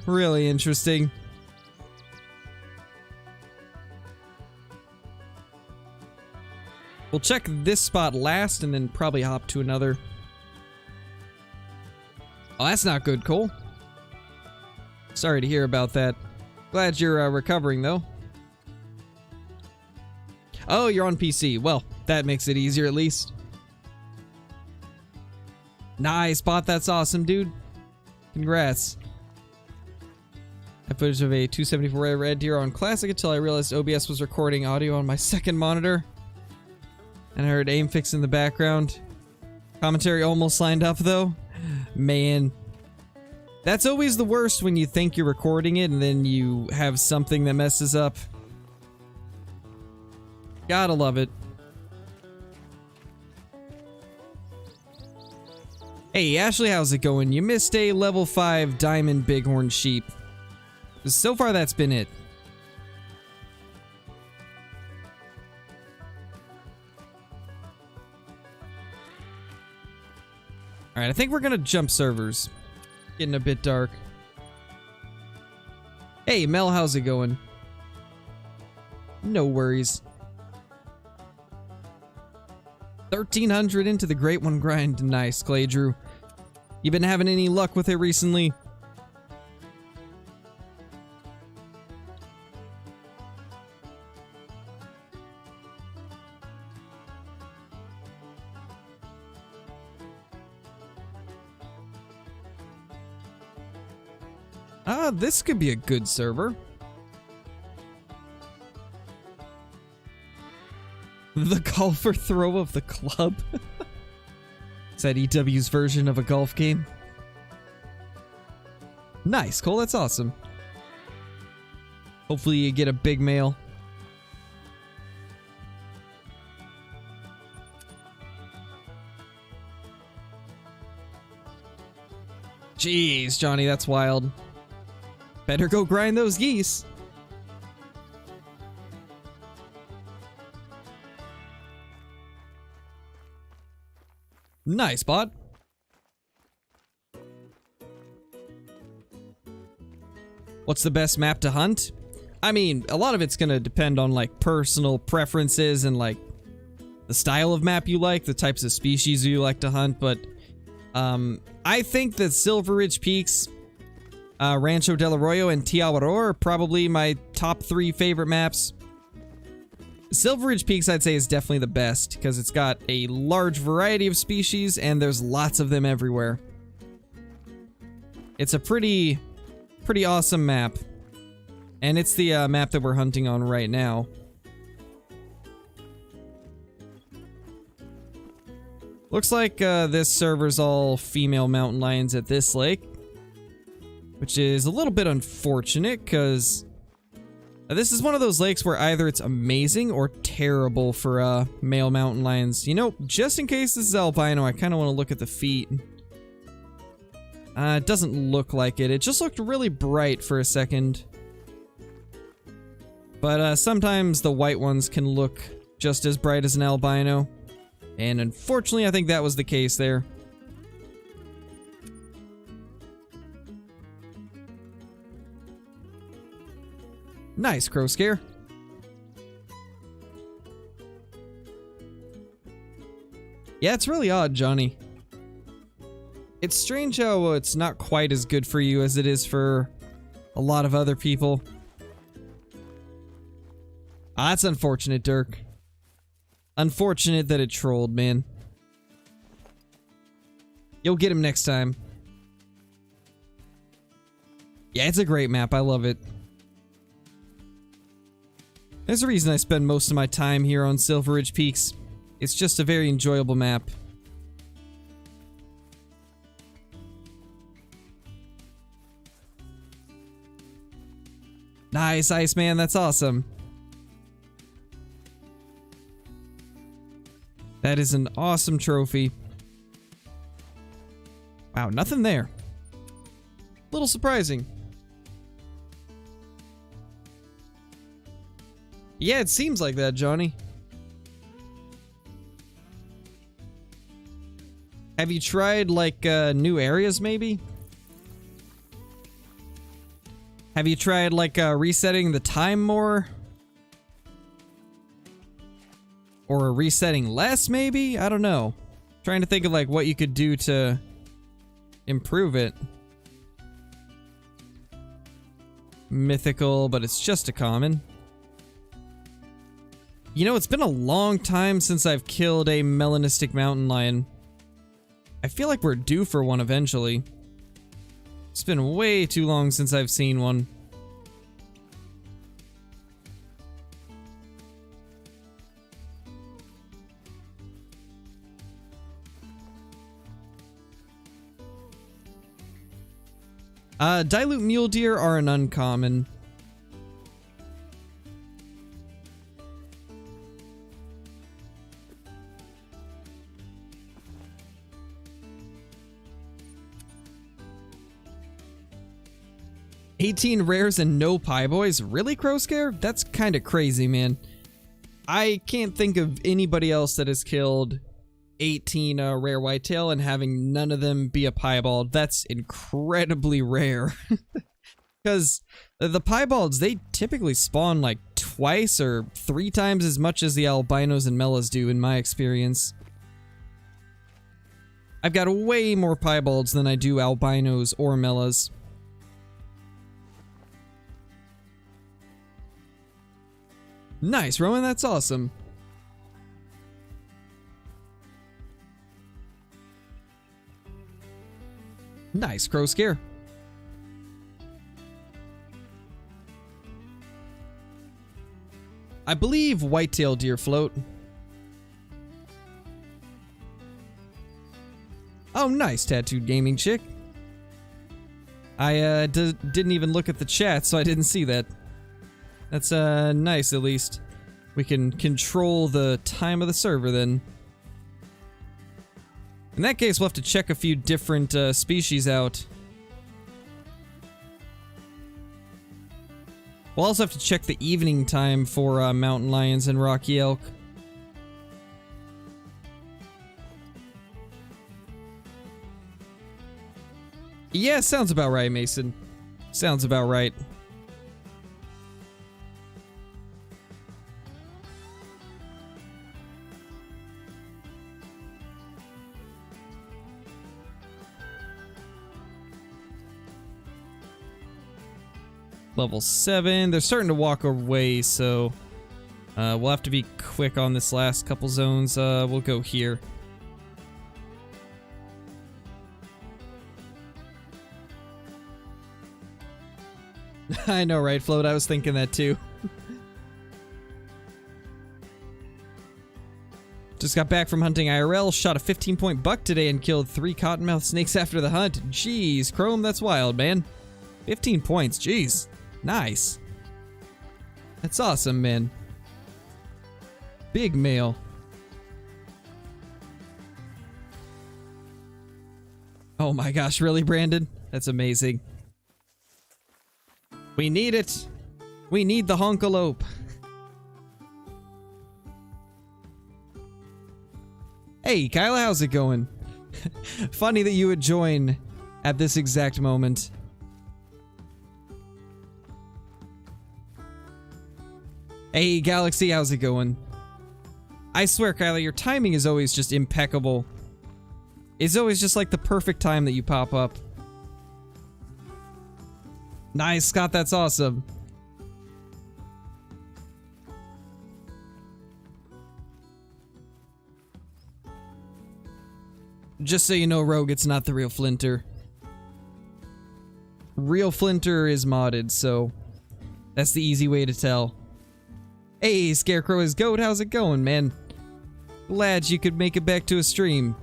Really interesting. We'll check this spot last and then probably hop to another. Oh, that's not good, Cole. Sorry to hear about that. Glad you're recovering, though. Oh, you're on PC. Well, that makes it easier at least. Nice, bot. That's awesome, dude. Congrats. I have footage of a 274 red deer on Classic until I realized OBS was recording audio on my second monitor. And I heard aim fix in the background. Commentary almost lined up, though. Man. That's always the worst when you think you're recording it and then you have something that messes up. Gotta love it. Hey, Ashley, how's it going? You missed a level 5 diamond bighorn sheep. So far, that's been it. Alright, I think we're gonna jump servers. Getting a bit dark. Hey, Mel, how's it going? No worries. 1,300 into the Great One grind. Nice, Clay Drew. You been having any luck with it recently? This could be a good server. The golfer throw of the club. Is that EW's version of a golf game? Nice, Cole, that's awesome. Hopefully you get a big male. Jeez, Johnny, that's wild. Better go grind those geese. Nice, bot. What's the best map to hunt? I mean, a lot of it's gonna depend on, like, personal preferences and, like, the style of map you like, the types of species you like to hunt, but, I think that Silver Ridge Peaks, Rancho del Arroyo, and Tiawaror are probably my top 3 favorite maps. Silver Ridge Peaks, I'd say, is definitely the best, because it's got a large variety of species, and there's lots of them everywhere. It's a pretty awesome map. And it's the map that we're hunting on right now. Looks like this server's all female mountain lions at this lake. Which is a little bit unfortunate, because this is one of those lakes where either it's amazing or terrible for male mountain lions. You know, just in case this is albino, I kind of want to look at the feet. It doesn't look like it. It just looked really bright for a second. But sometimes the white ones can look just as bright as an albino. And unfortunately, I think that was the case there. Nice, Crow Scare. Yeah, it's really odd, Johnny. It's strange how it's not quite as good for you as it is for a lot of other people. Ah, that's unfortunate, Dirk. Unfortunate that it trolled, man. You'll get him next time. Yeah, it's a great map. I love it. There's a reason I spend most of my time here on Silver Ridge Peaks. It's just a very enjoyable map. Nice, Iceman. That's awesome. That is an awesome trophy. Wow, nothing there. Little surprising. Yeah, it seems like that, Johnny. Have you tried, like, new areas, maybe? Have you tried, like, resetting the time more? Or resetting less, maybe? I don't know. Trying to think of, like, what you could do to improve it. Mythical, but it's just a common. You know, it's been a long time since I've killed a melanistic mountain lion. I feel like we're due for one eventually. It's been way too long since I've seen one. Dilute mule deer are an uncommon. $18 rares and no pie boys? Really, Crowscare? That's kind of crazy, man. I can't think of anybody else that has killed 18 rare whitetail and having none of them be a piebald. That's incredibly rare. Because the piebalds, they typically spawn like twice or 3 times as much as the albinos and mellas do, in my experience. I've got way more piebalds than I do albinos or mellas. Nice, Rowan, that's awesome. Nice, Crow Scare. I believe whitetail deer float. Oh, nice, Tattooed Gaming Chick. I didn't even look at the chat, so I didn't see that. That's nice, at least. We can control the time of the server, then. In that case, we'll have to check a few different species out. We'll also have to check the evening time for mountain lions and rocky elk. Yeah, sounds about right, Mason. Sounds about right. Level 7. They're starting to walk away, so we'll have to be quick on this last couple zones. We'll go here. I know, right, Float? I was thinking that too. Just got back from hunting IRL, shot a 15-point buck today and killed 3 cottonmouth snakes after the hunt. Jeez, Chrome, that's wild, man. 15 points, jeez. Nice. That's awesome, man. Big male. Oh my gosh, really, Brandon? That's amazing. We need it. We need the honkalope. Hey, Kyla, how's it going? Funny that you would join at this exact moment. Hey, Galaxy, how's it going? I swear, Kyla, your timing is always just impeccable. It's always just like the perfect time that you pop up. Nice, Scott, that's awesome. Just so you know, Rogue, it's not the real Flinter. Real Flinter is modded, so that's the easy way to tell. Hey, Scarecrow is Goat, how's it going, man? Glad you could make it back to a stream.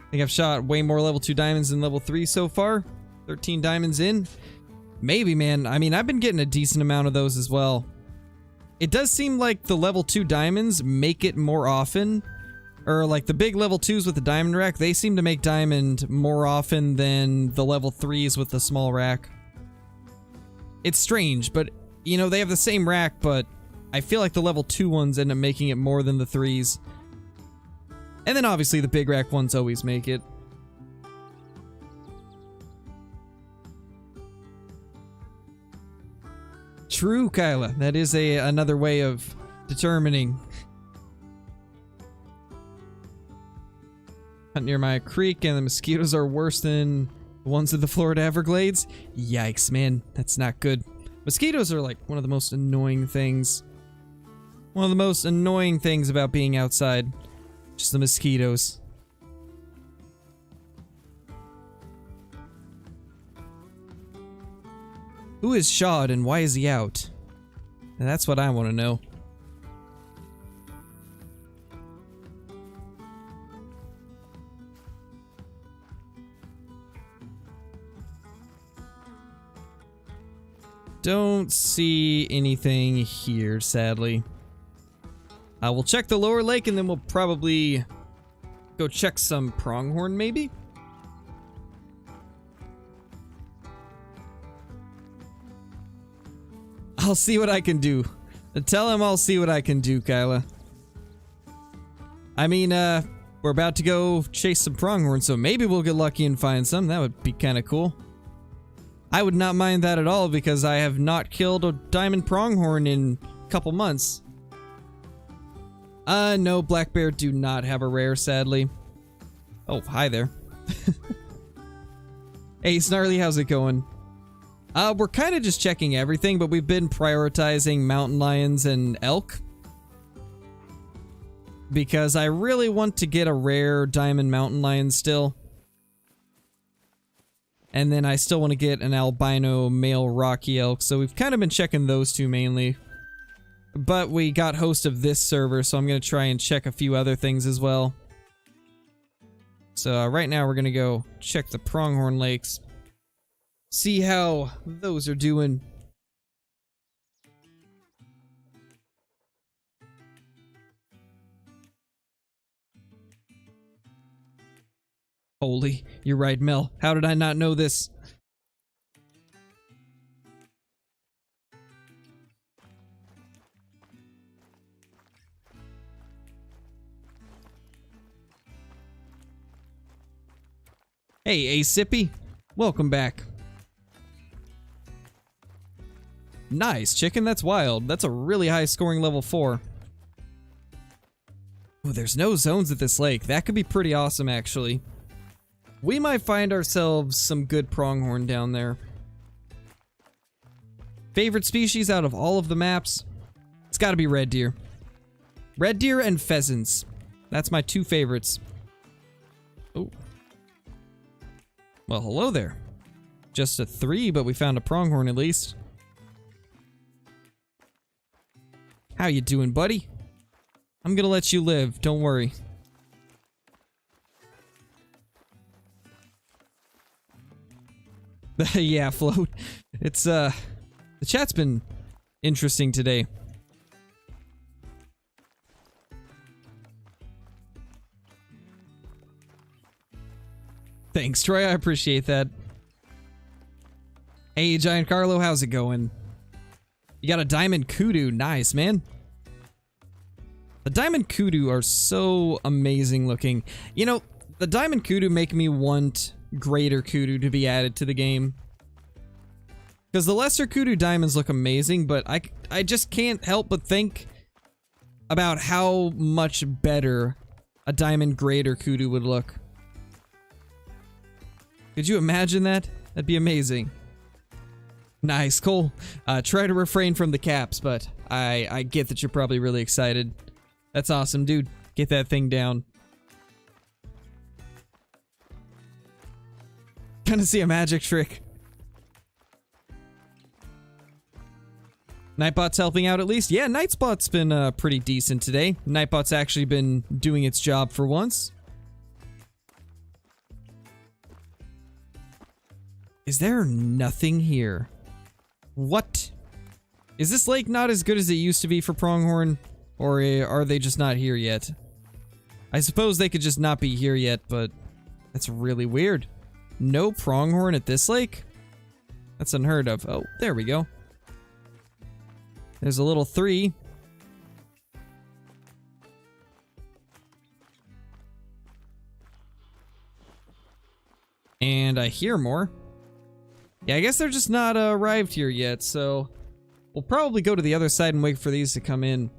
I think I've shot way more level 2 diamonds than level 3 so far. 13 diamonds in. Maybe, man. I mean, I've been getting a decent amount of those as well. It does seem like the level 2 diamonds make it more often. Or like the big level 2s with the diamond rack, they seem to make diamond more often than the level 3s with the small rack. It's strange, but you know, they have the same rack, but I feel like the level 2 ones end up making it more than the 3s. And then obviously the big rack ones always make it. True, Kyla. That is another way of determining. Hunt near my creek and the mosquitoes are worse than the ones in the Florida Everglades. Yikes, man. That's not good. Mosquitoes are like one of the most annoying things. One of the most annoying things about being outside. Just the mosquitoes. Who is Shad and why is he out? And that's what I want to know. Don't see anything here, sadly. We'll check the lower lake and then we'll probably go check some pronghorn, maybe? I'll see what I can do. Tell him I'll see what I can do, Kyla. I mean, we're about to go chase some pronghorn, so maybe we'll get lucky and find some. That would be kind of cool. I would not mind that at all because I have not killed a diamond pronghorn in a couple months. No, black bear do not have a rare, sadly. Oh, hi there. Hey, Snarly, how's it going? We're kind of just checking everything, but we've been prioritizing mountain lions and elk. Because I really want to get a rare diamond mountain lion still. And then I still want to get an albino male rocky elk, so we've kind of been checking those two mainly. But we got host of this server, so I'm going to try and check a few other things as well. So right now we're going to go check the Pronghorn Lakes. See how those are doing. Holy, you're right, Mel. How did I not know this? Hey, Sippy. Welcome back. Nice, chicken. That's wild. That's a really high scoring level 4. Oh, there's no zones at this lake. That could be pretty awesome, actually. We might find ourselves some good pronghorn down there. Favorite species out of all of the maps? It's gotta be red deer. Red deer and pheasants. That's my two favorites. Oh. Well, hello there. Just a 3, but we found a pronghorn at least. How you doing, buddy? I'm gonna let you live, don't worry. Yeah, Float. It's, the chat's been interesting today. Thanks, Troy, I appreciate that. Hey, Giant Carlo, how's it going? You got a diamond kudu, nice, man. The diamond kudu are so amazing looking. You know, the diamond kudu make me want greater kudu to be added to the game. Because the lesser kudu diamonds look amazing, but I just can't help but think about how much better a diamond greater kudu would look. Could you imagine that? That'd be amazing. Nice, cool. Try to refrain from the caps, but I get that you're probably really excited. That's awesome, dude. Get that thing down. Gonna see a magic trick. Nightbot's helping out at least? Yeah, Nightbot's been pretty decent today. Nightbot's actually been doing its job for once. Is there nothing here? What? Is this lake not as good as it used to be for pronghorn? Or are they just not here yet? I suppose they could just not be here yet, but that's really weird. No pronghorn at this lake? That's unheard of. Oh, there we go. There's a little 3. And I hear more. Yeah, I guess they're just not arrived here yet, so we'll probably go to the other side and wait for these to come in.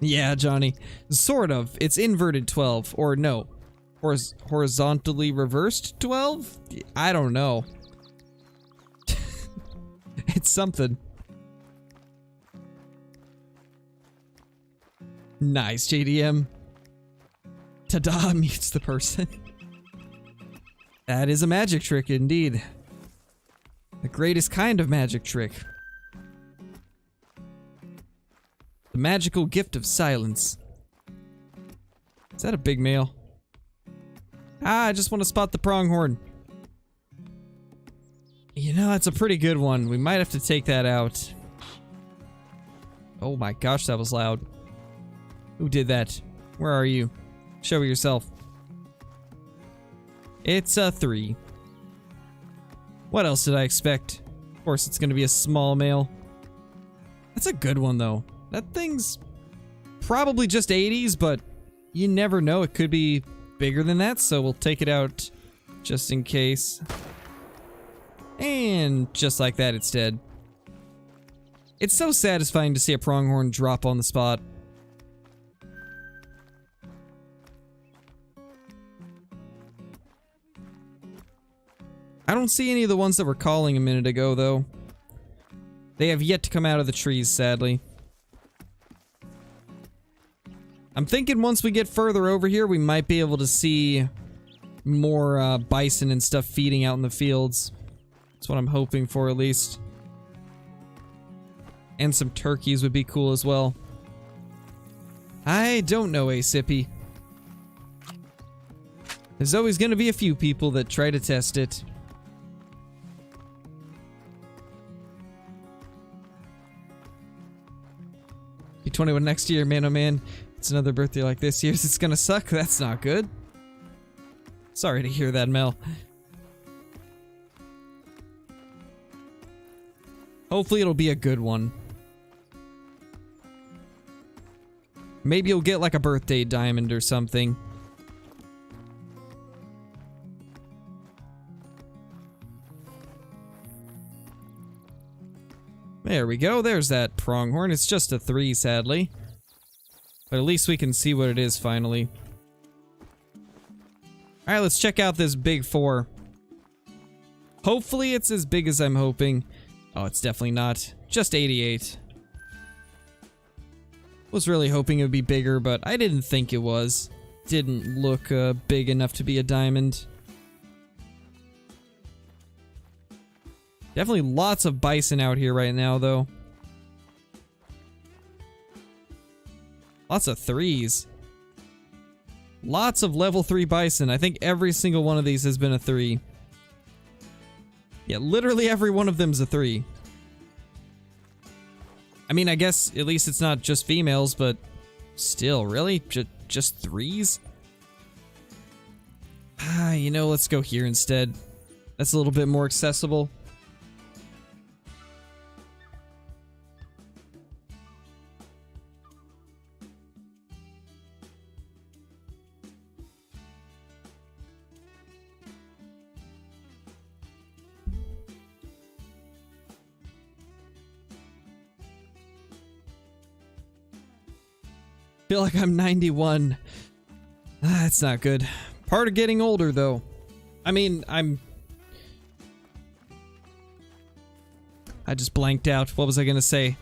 Yeah, Johnny. Sort of. It's inverted 12. Or no. Horizontally reversed 12? I don't know. It's something. Nice, JDM. Ta-da, mutes the person. That is a magic trick indeed. The greatest kind of magic trick. The magical gift of silence. Is that a big male? Ah, I just want to spot the pronghorn. You know, that's a pretty good one. We might have to take that out. Oh my gosh, that was loud. Who did that? Where are you? Show yourself. It's a 3. What else did I expect? Of course, it's gonna be a small male. That's a good one, though. That thing's probably just 80s, but you never know. It could be bigger than that, so we'll take it out just in case. And just like that, it's dead. It's so satisfying to see a pronghorn drop on the spot. I don't see any of the ones that were calling a minute ago, though. They have yet to come out of the trees, sadly. I'm thinking once we get further over here, we might be able to see more bison and stuff feeding out in the fields. That's what I'm hoping for, at least. And some turkeys would be cool as well. I don't know, Asippy. There's always going to be a few people that try to test it. Be 21 next year, man, oh man. It's another birthday like this year's. It's gonna suck. That's not good. Sorry to hear that, Mel. Hopefully it'll be a good one. Maybe you'll get like a birthday diamond or something. There we go. There's that pronghorn. It's just a 3, sadly. But at least we can see what it is finally. Alright, let's check out this big 4. Hopefully it's as big as I'm hoping. Oh, it's definitely not. Just 88. Was really hoping it would be bigger, but I didn't think it was. Didn't look big enough to be a diamond. Definitely lots of bison out here right now, though. Lots of 3s. Lots of level 3 bison. I think every single one of these has been a 3. Yeah, literally every one of them's a 3. I mean, I guess at least it's not just females, but still, really? Just 3s? Ah, you know, let's go here instead. That's a little bit more accessible. Feel like I'm 91. That's not good. Part of getting older, though. I mean, I just blanked out. What was I gonna say?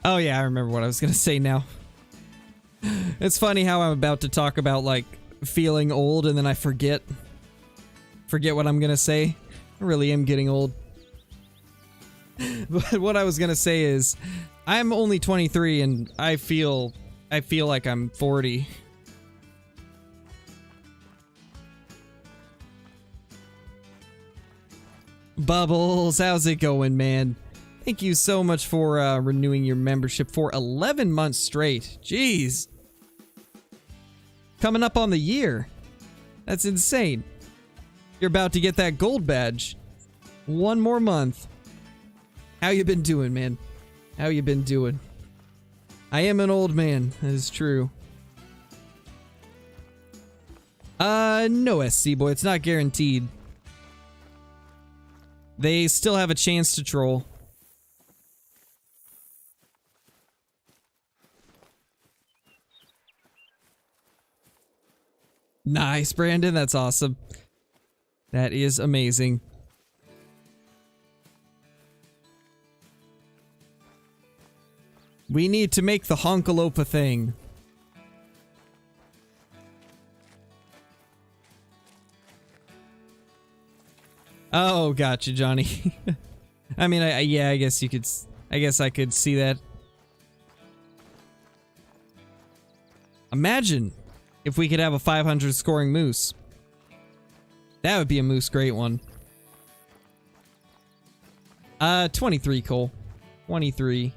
Oh yeah, I remember what I was gonna say now. It's funny how I'm about to talk about, like, feeling old and then I forget what I'm gonna say. I really am getting old. But what I was gonna say is, I'm only 23 and I feel like I'm 40. Bubbles, how's it going, man? Thank you so much for renewing your membership for 11 months straight. Jeez. Coming up on the year. That's insane. You're about to get that gold badge. One more month. How you been doing, man? How you been doing? I am an old man. That is true. No, SC boy. It's not guaranteed. They still have a chance to troll. Nice, Brandon. That's awesome. That is amazing. We need to make the Honkalope a thing. Oh, gotcha, Johnny. I mean, yeah, I guess you could. I guess I could see that. Imagine if we could have a 500 scoring moose. That would be a moose great one. 23, Cole. 23.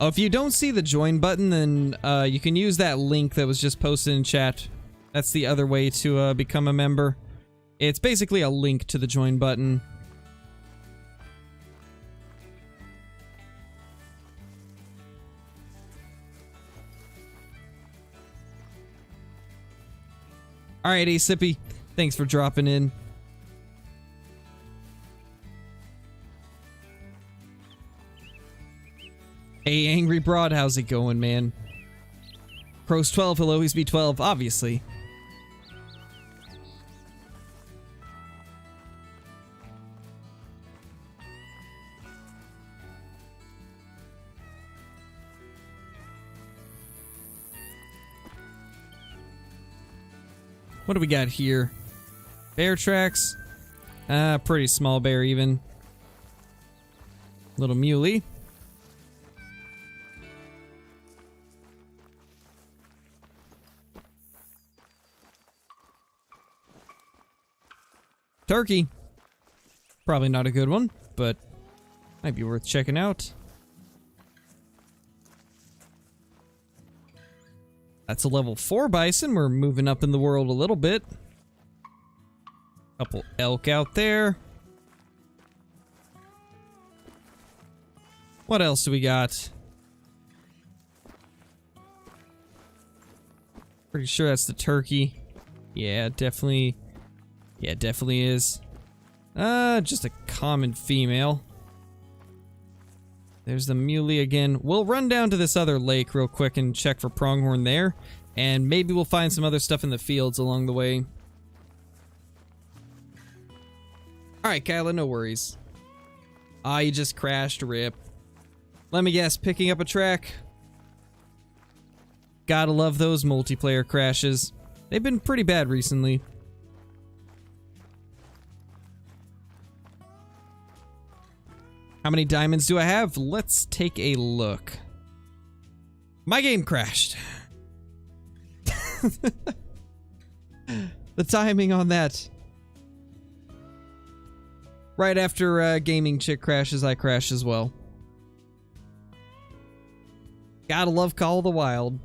Oh, if you don't see the join button, then you can use that link that was just posted in chat. That's the other way to become a member. It's basically a link to the join button. Alright, Asippy. Thanks for dropping in. Hey, Angry Broad, how's it going, man? Pros 12, he'll always be 12, obviously. What do we got here? Bear tracks. Pretty small bear even. Little muley. Turkey. Probably not a good one, but might be worth checking out. That's a level 4 bison. We're moving up in the world a little bit. Couple elk out there. What else do we got? Pretty sure that's the turkey. Yeah, definitely. Yeah, definitely is. Just a common female. There's the muley again. We'll run down to this other lake real quick and check for pronghorn there. And maybe we'll find some other stuff in the fields along the way. Alright, Kyla, no worries. Ah, you just crashed, rip. Let me guess, picking up a track? Gotta love those multiplayer crashes. They've been pretty bad recently. How many diamonds do I have? Let's take a look. My game crashed. The timing on that. Right after gaming chick crashes, I crash as well. Gotta love Call of the Wild.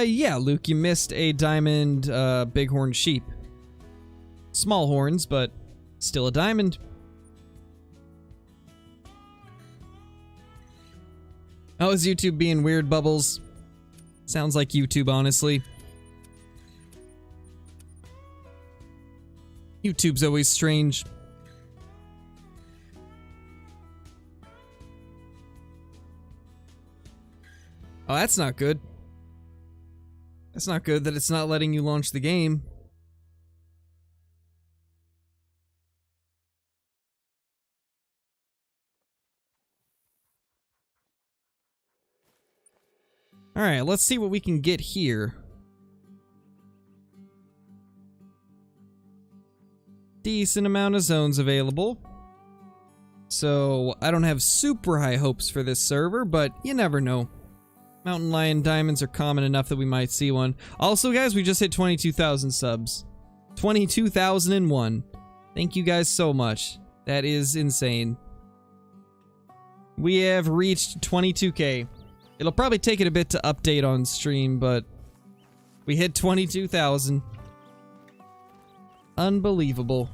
Yeah, Luke, you missed a diamond, bighorn sheep. Small horns, but still a diamond. Oh, is YouTube being weird, Bubbles? Sounds like YouTube, honestly. YouTube's always strange. Oh, that's not good. That's not good that it's not letting you launch the game. Alright, let's see what we can get here. decent amount of zones available. So I don't have super high hopes for this server, but you never know. Mountain Lion diamonds are common enough that we might see one. Also, guys, we just hit 22,000 subs. 22,001. Thank you guys so much. That is insane. We have reached 22K. It'll probably take it a bit to update on stream, but we hit 22,000. Unbelievable.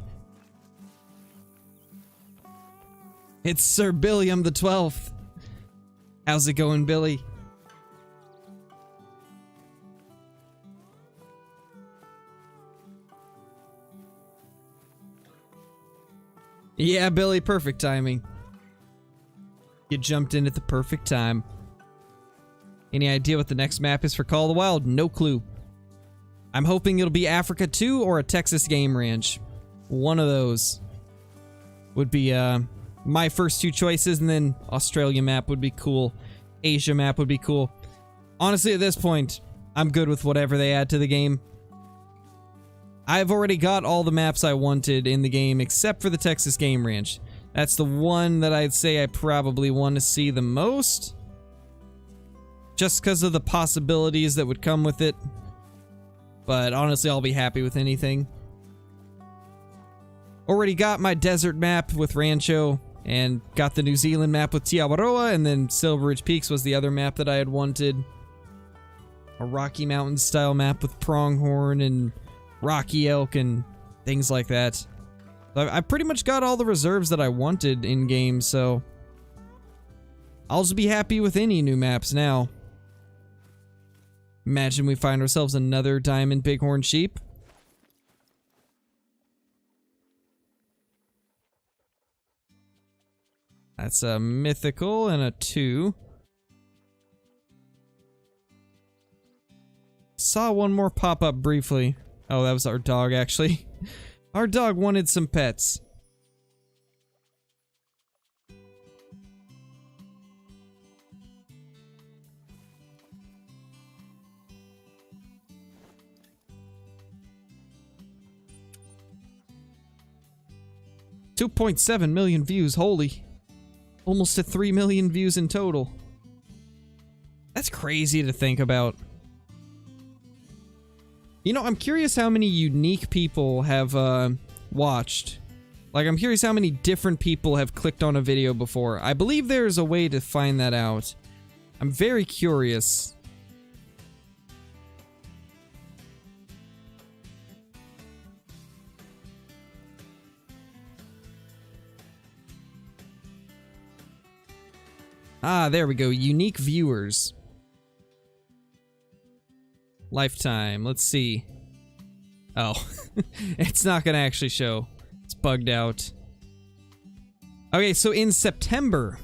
It's Sir Billiam the 12th. How's it going, Billy? Yeah, Billy, perfect timing. You jumped in at the perfect time. Any idea what the next map is for Call of the Wild? No clue. I'm hoping it'll be Africa 2 or a Texas Game Ranch. One of those would be my first two choices, and then Australia map would be cool. Asia map would be cool. Honestly, at this point, I'm good with whatever they add to the game. I've already got all the maps I wanted in the game except for the Texas Game Ranch. That's the one that I'd say I probably want to see the most. Just because of the possibilities that would come with it. But honestly, I'll be happy with anything. Already got my desert map with Rancho, and got the New Zealand map with Te Awaroa, and then Silver Ridge Peaks was the other map that I had wanted. A Rocky Mountain style map with Pronghorn and Rocky Elk and things like that. So I've pretty much got all the reserves that I wanted in game, so I'll just be happy with any new maps now. Imagine we find ourselves another Diamond Bighorn Sheep. That's a mythical and a 2. Saw one more pop up briefly. Oh, that was our dog, actually. Our dog wanted some pets. $2.7 million views, holy. Almost to 3 million views in total. That's crazy to think about. You know, I'm curious how many unique people have watched. Like, I'm curious how many different people have clicked on a video before. I believe there's a way to find that out. I'm very curious. Ah, there we go. Unique viewers. Lifetime. Let's see. Oh, it's not gonna actually show. It's bugged out. Okay, so in September,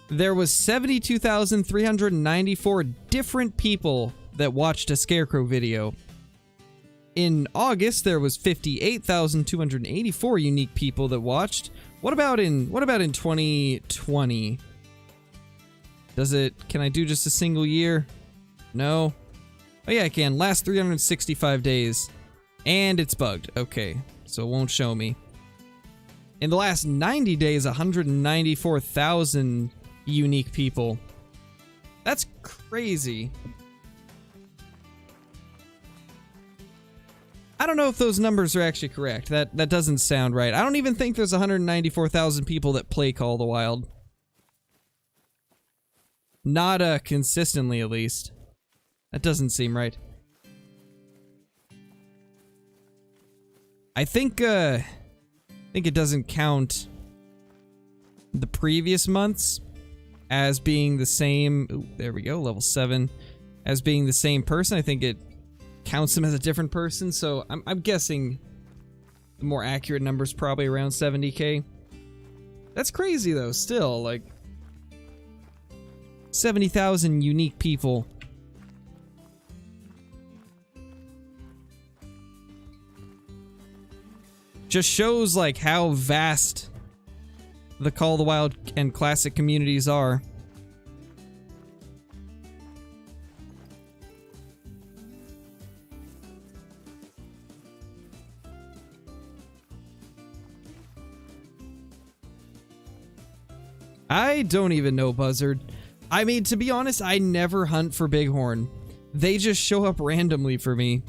there was 72,394 different people that watched a Scarecrow video. In August, there was 58,284 unique people that watched. What about in 2020? Can I do just a single year? No. Oh yeah, I can. Last 365 days. And it's bugged. Okay, so it won't show me. In the last 90 days, 194,000 unique people. That's crazy. I don't know if those numbers are actually correct. That doesn't sound right. I don't even think there's 194,000 people that play Call of the Wild. Not consistently, at least. That doesn't seem right. I think it doesn't count the previous months as being the same. Ooh, there we go, level 7. As being the same person. I think it counts them as a different person, so I'm guessing the more accurate number is probably around 70k. That's crazy, though, still, like 70,000 unique people. Just shows, like, how vast the Call of the Wild and Classic communities are. I don't even know, Buzzard. I mean, to be honest, I never hunt for bighorn. They just show up randomly for me.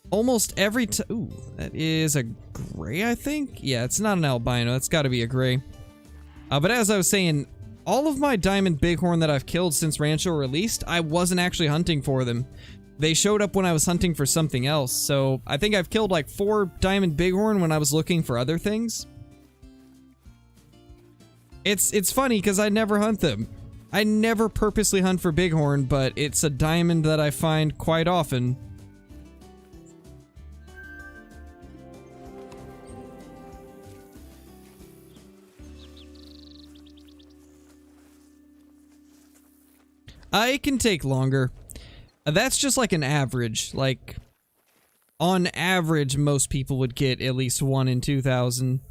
Almost every time. Ooh, that is a gray, I think? Yeah, it's not an albino. That's got to be a gray. But as I was saying, all of my diamond bighorn that I've killed since Rancho released, I wasn't actually hunting for them. They showed up when I was hunting for something else. So I think I've killed like 4 diamond bighorn when I was looking for other things. It's funny because I never hunt them. I never purposely hunt for bighorn, but it's a diamond that I find quite often. It can take longer. That's just like an average. Like, on average, most people would get at least 1 in 2,000.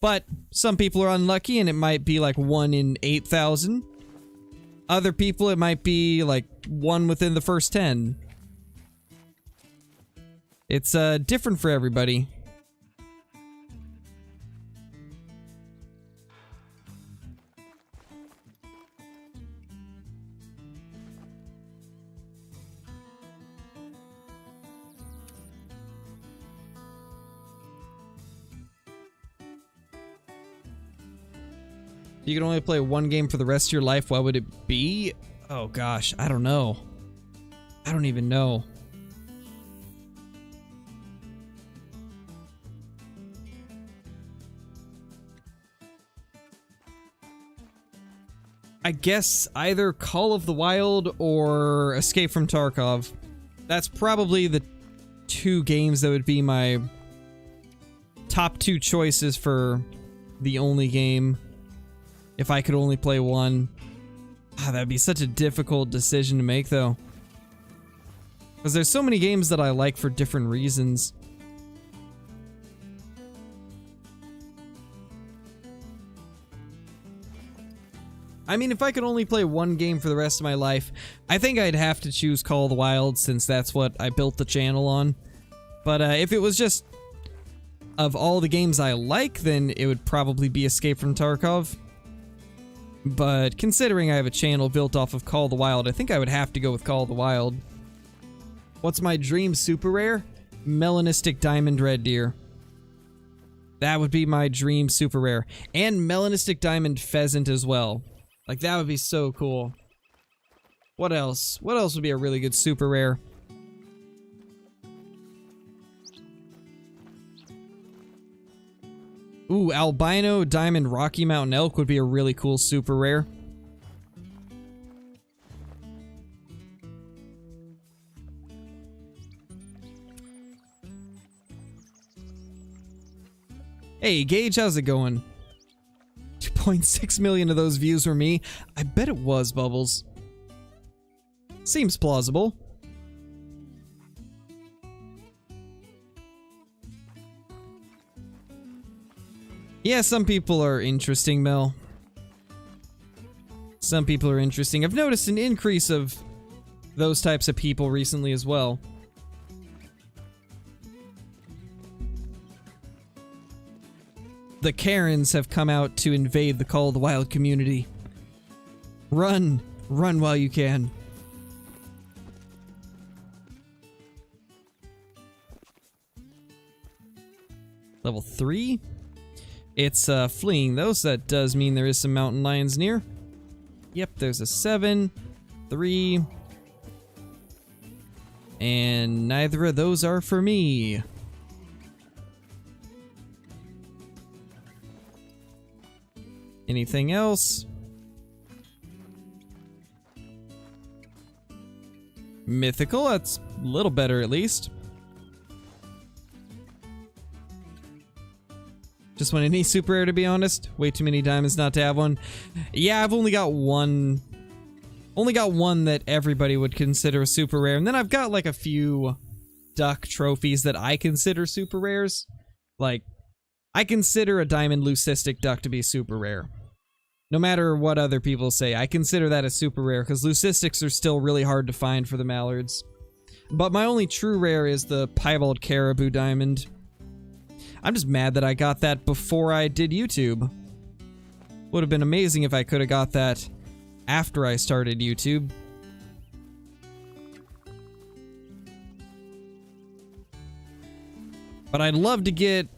But some people are unlucky and it might be like 1 in 8,000. Other people, it might be like 1 within the first 10. It's different for everybody. You can only play 1 game for the rest of your life. What would it be? Oh gosh, I don't know. I don't even know. I guess either Call of the Wild or Escape from Tarkov. That's probably the 2 games that would be my top 2 choices for the only game. If I could only play 1. That'd be such a difficult decision to make, though. Because there's so many games that I like for different reasons. I mean, if I could only play 1 game for the rest of my life, I think I'd have to choose Call of the Wild, since that's what I built the channel on. But if it was just of all the games I like, then it would probably be Escape from Tarkov. But considering I have a channel built off of Call of the Wild, I think I would have to go with Call of the Wild. What's my dream super rare? Melanistic Diamond Red Deer. That would be my dream super rare. And Melanistic Diamond Pheasant as well. Like, that would be so cool. What else? What else would be a really good super rare? Ooh, albino diamond Rocky Mountain elk would be a really cool super rare. Hey, Gage, how's it going? 2.6 million of those views were me. I bet it was, Bubbles. Seems plausible. Yeah, some people are interesting, Mel. Some people are interesting. I've noticed an increase of those types of people recently as well. The Karens have come out to invade the Call of the Wild community. Run! Run while you can. Level 3? It's fleeing though, so that does mean there is some mountain lions near. Yep, there's a 7, 3, and neither of those are for me. Anything else? Mythical, that's a little better at least. Just want any super rare, to be honest. Way too many diamonds not to have one. Yeah, I've only got one. Only got one that everybody would consider a super rare. And then I've got like a few duck trophies that I consider super rares. Like, I consider a diamond leucistic duck to be super rare. No matter what other people say, I consider that a super rare because leucistics are still really hard to find for the mallards. But my only true rare is the piebald caribou diamond. I'm just mad that I got that before I did YouTube. Would have been amazing if I could have got that after I started YouTube. But I'd love to get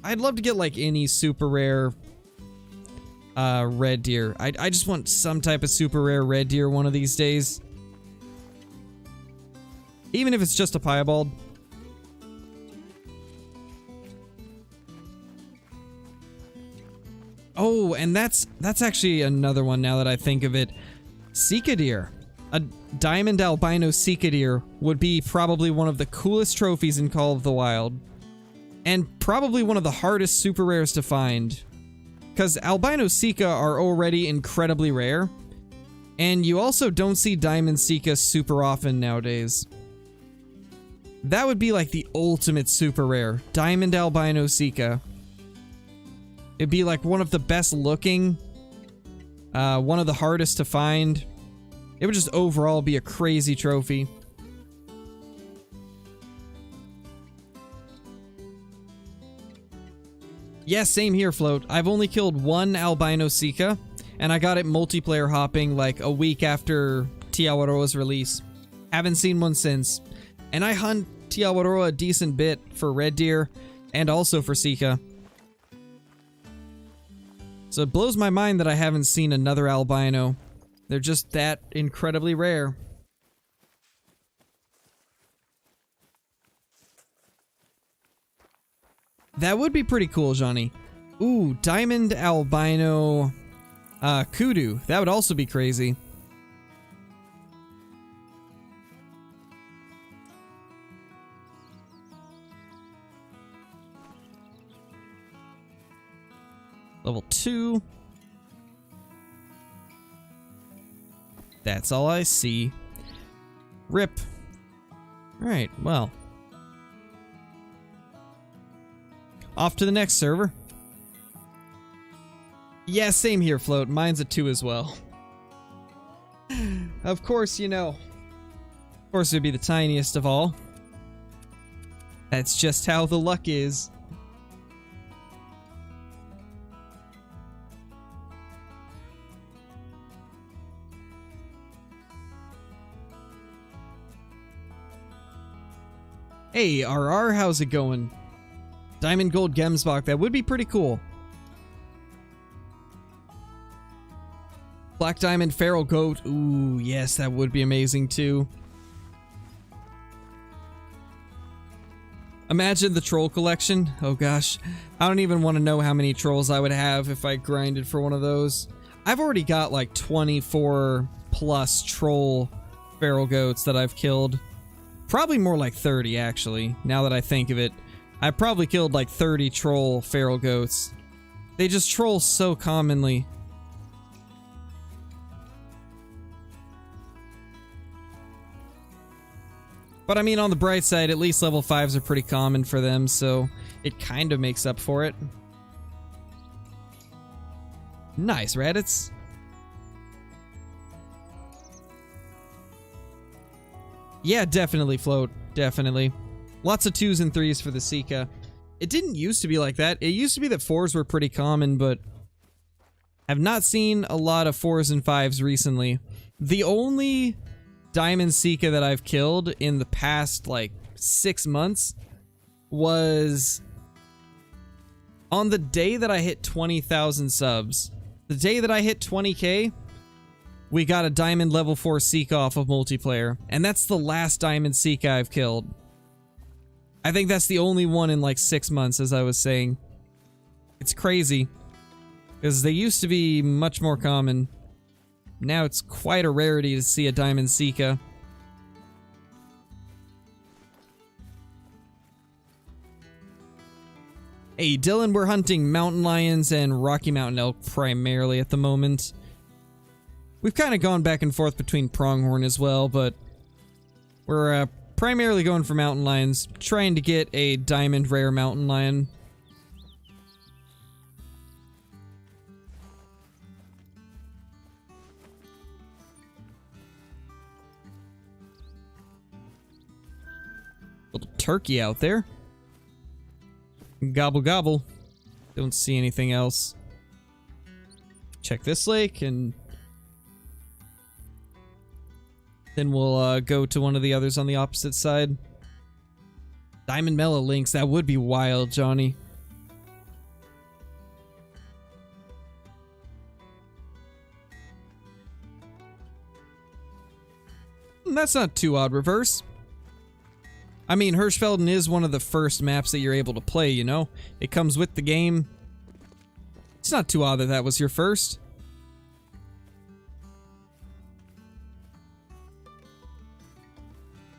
like any super rare red deer. I just want some type of super rare red deer one of these days. Even if it's just a piebald. Oh, and that's actually another one now that I think of it. Sika deer. A diamond albino Sika deer would be probably one of the coolest trophies in Call of the Wild. And probably one of the hardest super rares to find. Because albino Sika are already incredibly rare. And you also don't see diamond Sika super often nowadays. That would be like the ultimate super rare. Diamond albino Sika. It'd be like one of the best looking. One of the hardest to find. It would just overall be a crazy trophy. Yeah, same here, Float. I've only killed one albino Sika, and I got it multiplayer hopping like a week after Tiawaroa's release. Haven't seen one since. And I hunt Tiawaroa a decent bit for red deer, and also for Sika. So it blows my mind that I haven't seen another albino. They're just that incredibly rare. That would be pretty cool, Johnny. Ooh, diamond albino Kudu. That would also be crazy. Level 2. That's all I see. Rip. Alright, well. Off to the next server. Yeah, same here, Float. Mine's a 2 as well. Of course, you know. Of course, it would be the tiniest of all. That's just how the luck is. Hey, RR, how's it going? Diamond Gold Gemsbach, that would be pretty cool. Black Diamond Feral Goat, ooh, yes, that would be amazing too. Imagine the troll collection. Oh gosh, I don't even want to know how many trolls I would have if I grinded for one of those. I've already got like 24 plus troll feral goats that I've killed. Probably more like 30 actually, now that I think of it. I probably killed like 30 troll feral goats. They just troll so commonly. But I mean, on the bright side, at least level 5s are pretty common for them, so it kind of makes up for it. Nice, Raditz. Yeah, definitely, Float. Definitely. Lots of 2s and 3s for the Sika. It didn't used to be like that. It used to be that 4s were pretty common, but have not seen a lot of 4s and 5s recently. The only diamond Sika that I've killed in the past, like, 6 months was on the day that I hit 20,000 subs. The day that I hit 20k, we got a diamond level 4 Sika off of multiplayer, and that's the last diamond Sika I've killed. I think that's the only one in like 6 months, as I was saying. It's crazy, because they used to be much more common. Now it's quite a rarity to see a diamond Sika. Hey Dylan, we're hunting mountain lions and Rocky Mountain elk primarily at the moment. We've kind of gone back and forth between pronghorn as well, but we're primarily going for mountain lions, trying to get a diamond rare mountain lion. Little turkey out there. Gobble gobble. Don't see anything else. check this lake, and then we'll go to one of the others on the opposite side. Diamond Mellow Links, that would be wild, Johnny. That's not too odd, Reverse. I mean, Hirschfelden is one of the first maps that you're able to play, you know? It comes with the game. It's not too odd that that was your first.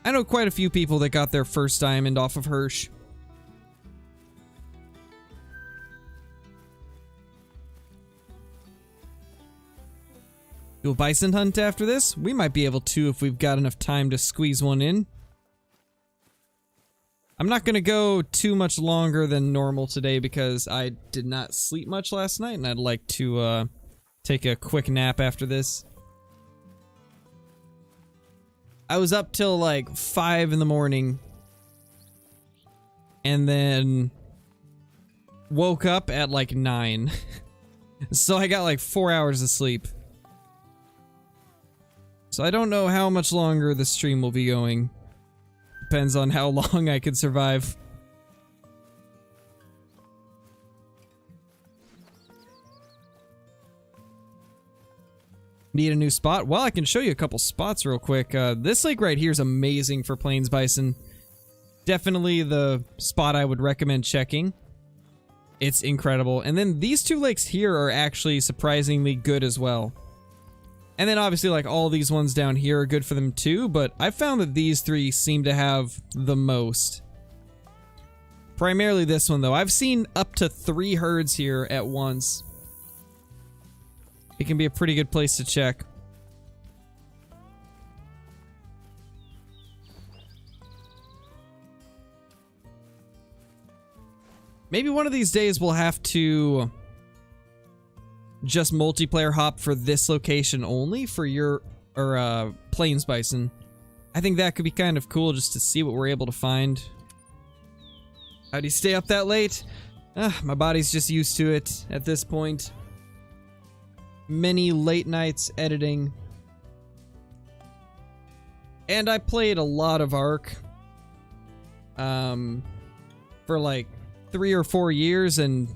I know quite a few people that got their first diamond off of Hirsch. Do a bison hunt after this? We might be able to if we've got enough time to squeeze one in. I'm not going to go too much longer than normal today because I did not sleep much last night, and I'd like to take a quick nap after this. I was up till like 5 in the morning and then woke up at like 9. So I got like 4 hours of sleep. So I don't know how much longer the stream will be going. Depends on how long I can survive. Need a new spot? Well, I can show you a couple spots real quick. This lake right here is amazing for plains bison. Definitely the spot I would recommend checking. It's incredible. And then these two lakes here are actually surprisingly good as well. And then obviously like all these ones down here are good for them too, but I found that these three seem to have the most. Primarily this one though. I've seen up to 3 herds here at once. It can be a pretty good place to check. Maybe one of these days we'll have to just multiplayer hop for this location only for your plains bison. I think that could be kind of cool just to see what we're able to find. How do you stay up that late? My body's just used to it at this point. Many late nights editing. And I played a lot of Ark for like 3 or 4 years, and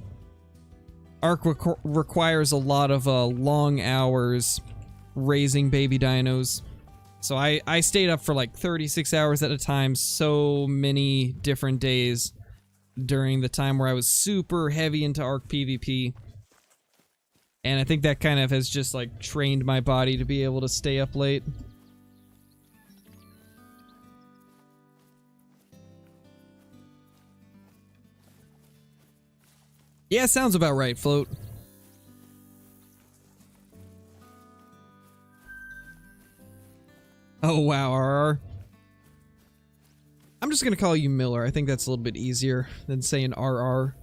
Ark requires a lot of long hours raising baby dinos. So I stayed up for like 36 hours at a time, so many different days during the time where I was super heavy into Ark PvP. And I think that kind of has just like trained my body to be able to stay up late. Yeah, sounds about right, Float. Oh wow, RR. I'm just gonna call you Miller. I think that's a little bit easier than saying RR.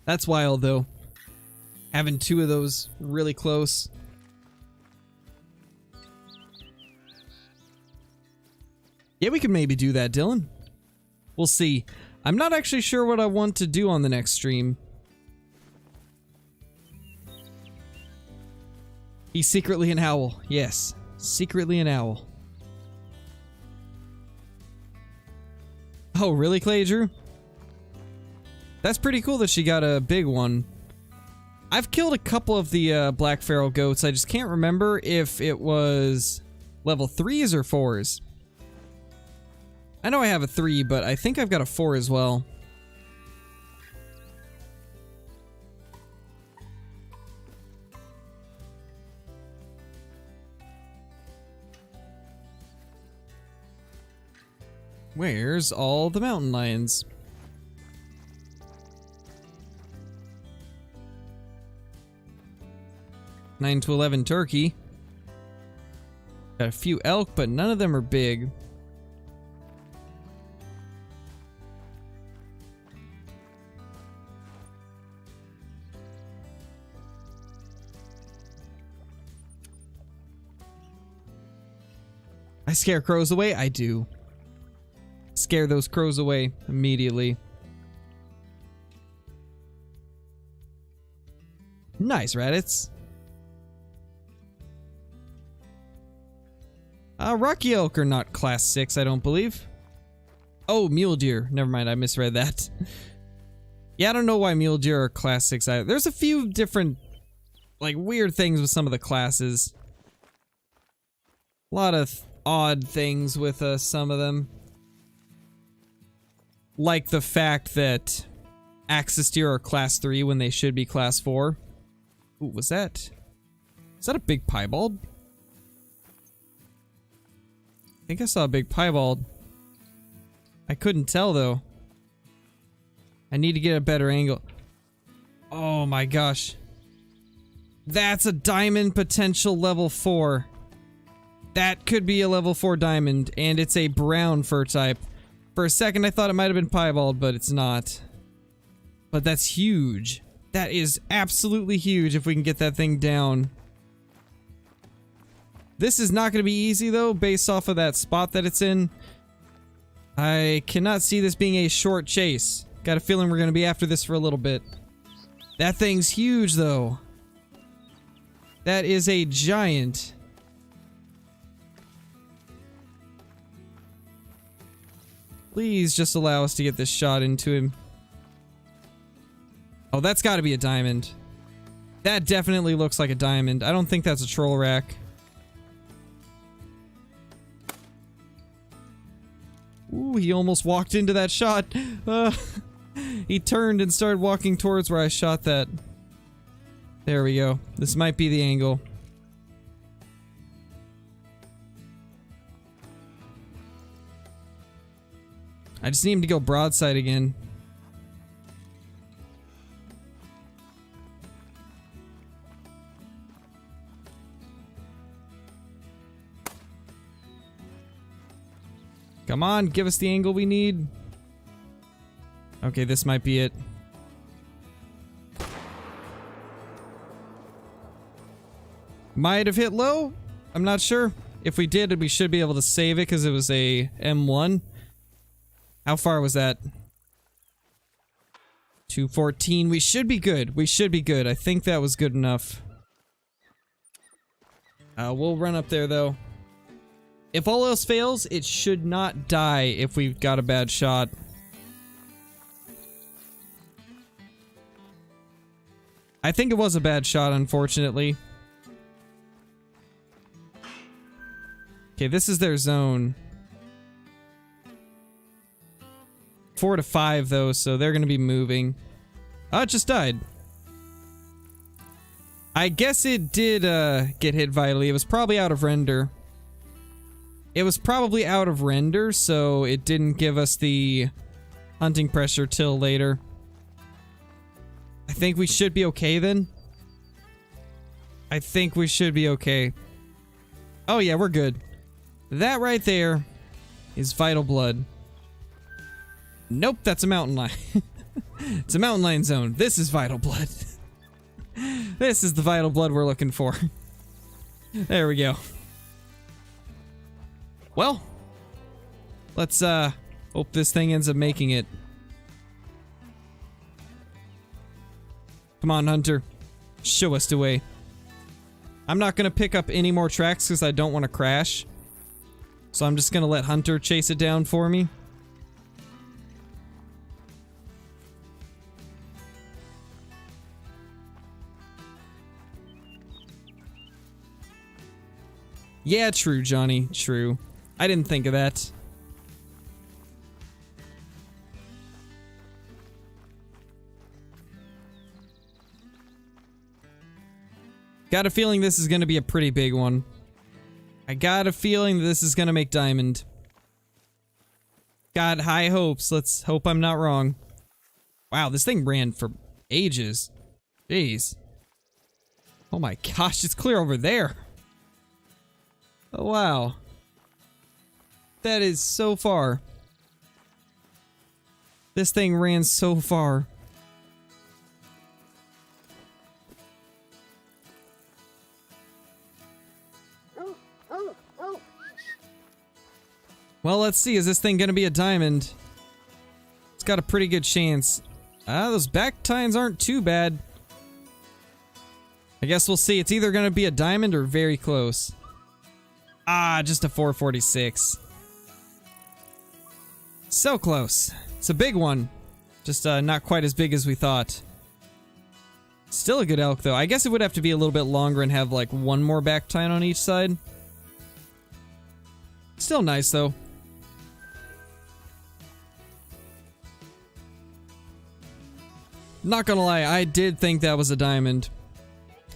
That's wild though. Having 2 of those really close. Yeah, we could maybe do that, Dylan. We'll see. I'm not actually sure what I want to do on the next stream. He's secretly an owl. Yes, secretly an owl. Oh, really, Clay Drew? That's pretty cool that she got a big one. I've killed a couple of the black feral goats. I just can't remember if it was level 3s or 4s. I know I have a 3, but I think I've got a 4 as well. Where's all the mountain lions? Nine to 11 turkey. Got a few elk, but none of them are big. I scare crows away? I do. Scare those crows away immediately. Nice, Raditz. Rocky elk are not class 6, I don't believe. Oh, mule deer. Never mind, I misread that. Yeah, I don't know why mule deer are class 6 either. There's a few different, like, weird things with some of the classes. A lot of odd things with some of them. Like the fact that axis deer are class 3 when they should be class 4. Ooh, was that? Is that a big piebald? I think I saw a big piebald. I couldn't tell though. I need to get a better angle. Oh my gosh. That's a diamond potential level 4. That could be a level 4 diamond, and it's a brown fur type. For a second I thought it might have been piebald, but it's not. But that's huge. That is absolutely huge if we can get that thing down. This is not going to be easy though, based off of that spot that it's in. I cannot see this being a short chase. Got a feeling we're going to be after this for a little bit. That thing's huge though. That is a giant. Please just allow us to get this shot into him. Oh, that's got to be a diamond. That definitely looks like a diamond. I don't think that's a troll rack. Ooh, he almost walked into that shot. He turned and started walking towards where I shot that. There we go. This might be the angle. I just need him to go broadside again. Come on, give us the angle we need. Okay, this might be it. Might have hit low. I'm not sure. If we did, we should be able to save it because it was a M1. How far was that? 214. We should be good. We should be good. I think that was good enough. We'll run up there though. If all else fails, it should not die if we've got a bad shot. I think it was a bad shot, unfortunately. Okay, this is their zone. 4 to 5 though, so they're gonna be moving. Oh, it just died. I guess it did get hit vitally. It was probably out of render. It was probably out of render, so it didn't give us the hunting pressure till later. I think we should be okay then. I think we should be okay. Oh yeah, we're good. That right there is vital blood. Nope, that's a mountain lion. It's a mountain lion zone. This is vital blood. This is the vital blood we're looking for. There we go. Well, let's hope this thing ends up making it. Come on, Hunter. Show us the way. I'm not gonna pick up any more tracks because I don't want to crash. So I'm just gonna let Hunter chase it down for me. Yeah, true, Johnny. True. I didn't think of that. Got a feeling this is gonna be a pretty big one. I got a feeling this is gonna make diamond. Got high hopes. Let's hope I'm not wrong. Wow, this thing ran for ages. Jeez. Oh my gosh, it's clear over there. Oh wow. That is so far. This thing ran so far. Well, let's see. Is this thing gonna be a diamond? It's got a pretty good chance. Those back tines aren't too bad. I guess we'll see. It's either going to be a diamond or very close. Ah, just a 446. So close. It's a big one. Just not quite as big as we thought. Still a good elk, though. I guess it would have to be a little bit longer and have, like, one more back tine on each side. Still nice, though. Not gonna lie, I did think that was a diamond.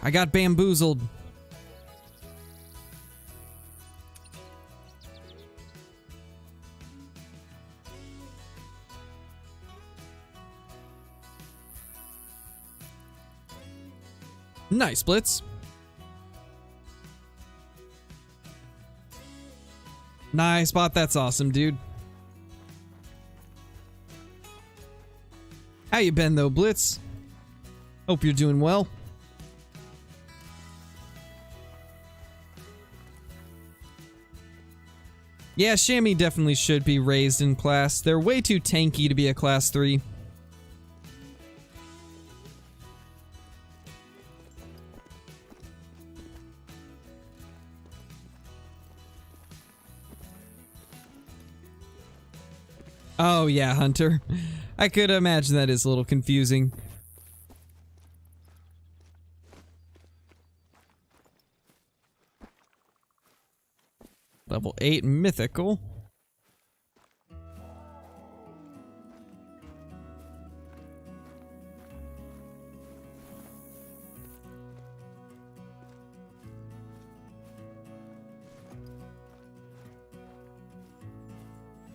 I got bamboozled. Nice, Blitz. Nice spot. That's awesome, dude. How you been, though, Blitz? Hope you're doing well. Yeah, chamois definitely should be raised in class. They're way too tanky to be a class 3. Oh yeah, Hunter. I could imagine that is a little confusing. Level 8 mythical.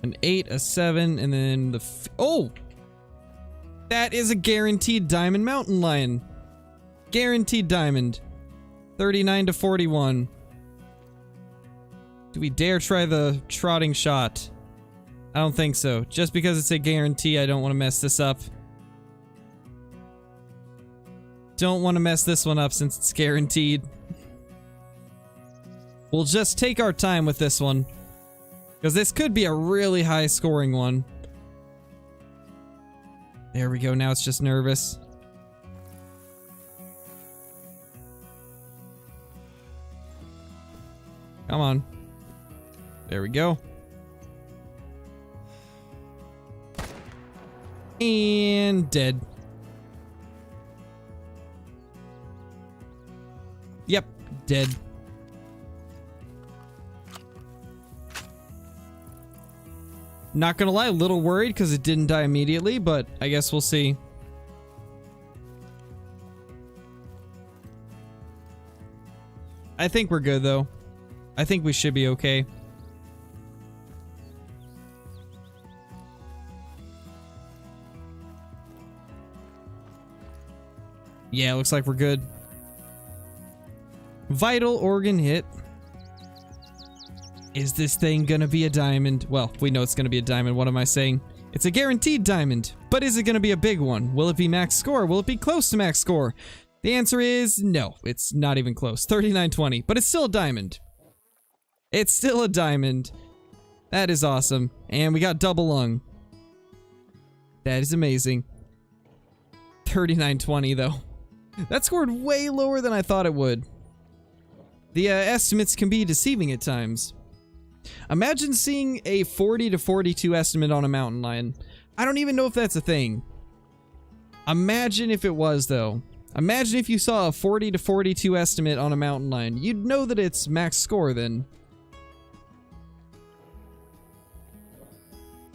An 8, a 7, and then the oh! That is a guaranteed diamond mountain lion. Guaranteed diamond. 39 to 41. Do we dare try the trotting shot? I don't think so. Just because it's a guarantee, I don't want to mess this up. Don't want to mess this one up since it's guaranteed. We'll just take our time with this one. Because this could be a really high scoring one. There we go, now it's just nervous. Come on. There we go. And dead. Yep, dead. Not gonna lie, a little worried because it didn't die immediately, but I guess we'll see. I think we're good, though. I think we should be okay. Yeah, looks like we're good. Vital organ hit. Is this thing gonna be a diamond? Well, we know it's gonna be a diamond. What am I saying? It's a guaranteed diamond. But is it gonna be a big one? Will it be max score? Will it be close to max score? The answer is no. It's not even close. 3920. But it's still a diamond. It's still a diamond. That is awesome. And we got double lung. That is amazing. 3920 though. That scored way lower than I thought it would. The estimates can be deceiving at times. Imagine seeing a 40 to 42 estimate on a mountain lion. I don't even know if that's a thing. Imagine if it was, though. Imagine if you saw a 40 to 42 estimate on a mountain lion. You'd know that it's max score then.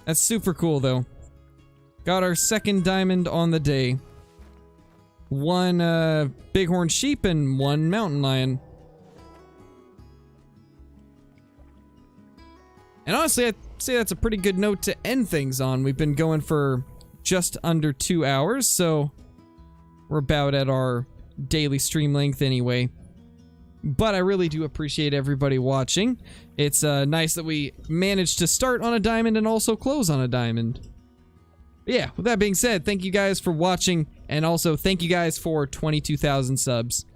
That's super cool, though. Got our second diamond on the day. One bighorn sheep and one mountain lion. And honestly, I'd say that's a pretty good note to end things on. We've been going for just under 2 hours, so we're about at our daily stream length anyway. But I really do appreciate everybody watching. It's nice that we managed to start on a diamond and also close on a diamond. But yeah, with that being said, thank you guys for watching, and also thank you guys for 22,000 subs.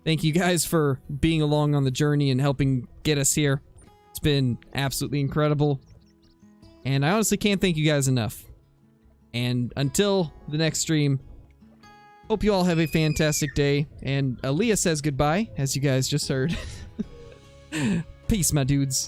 Thank you guys for being along on the journey and helping get us here. It's been absolutely incredible. And I honestly can't thank you guys enough. And until the next stream, Hope you all have a fantastic day. And Leah says goodbye, as you guys just heard. Peace, my dudes.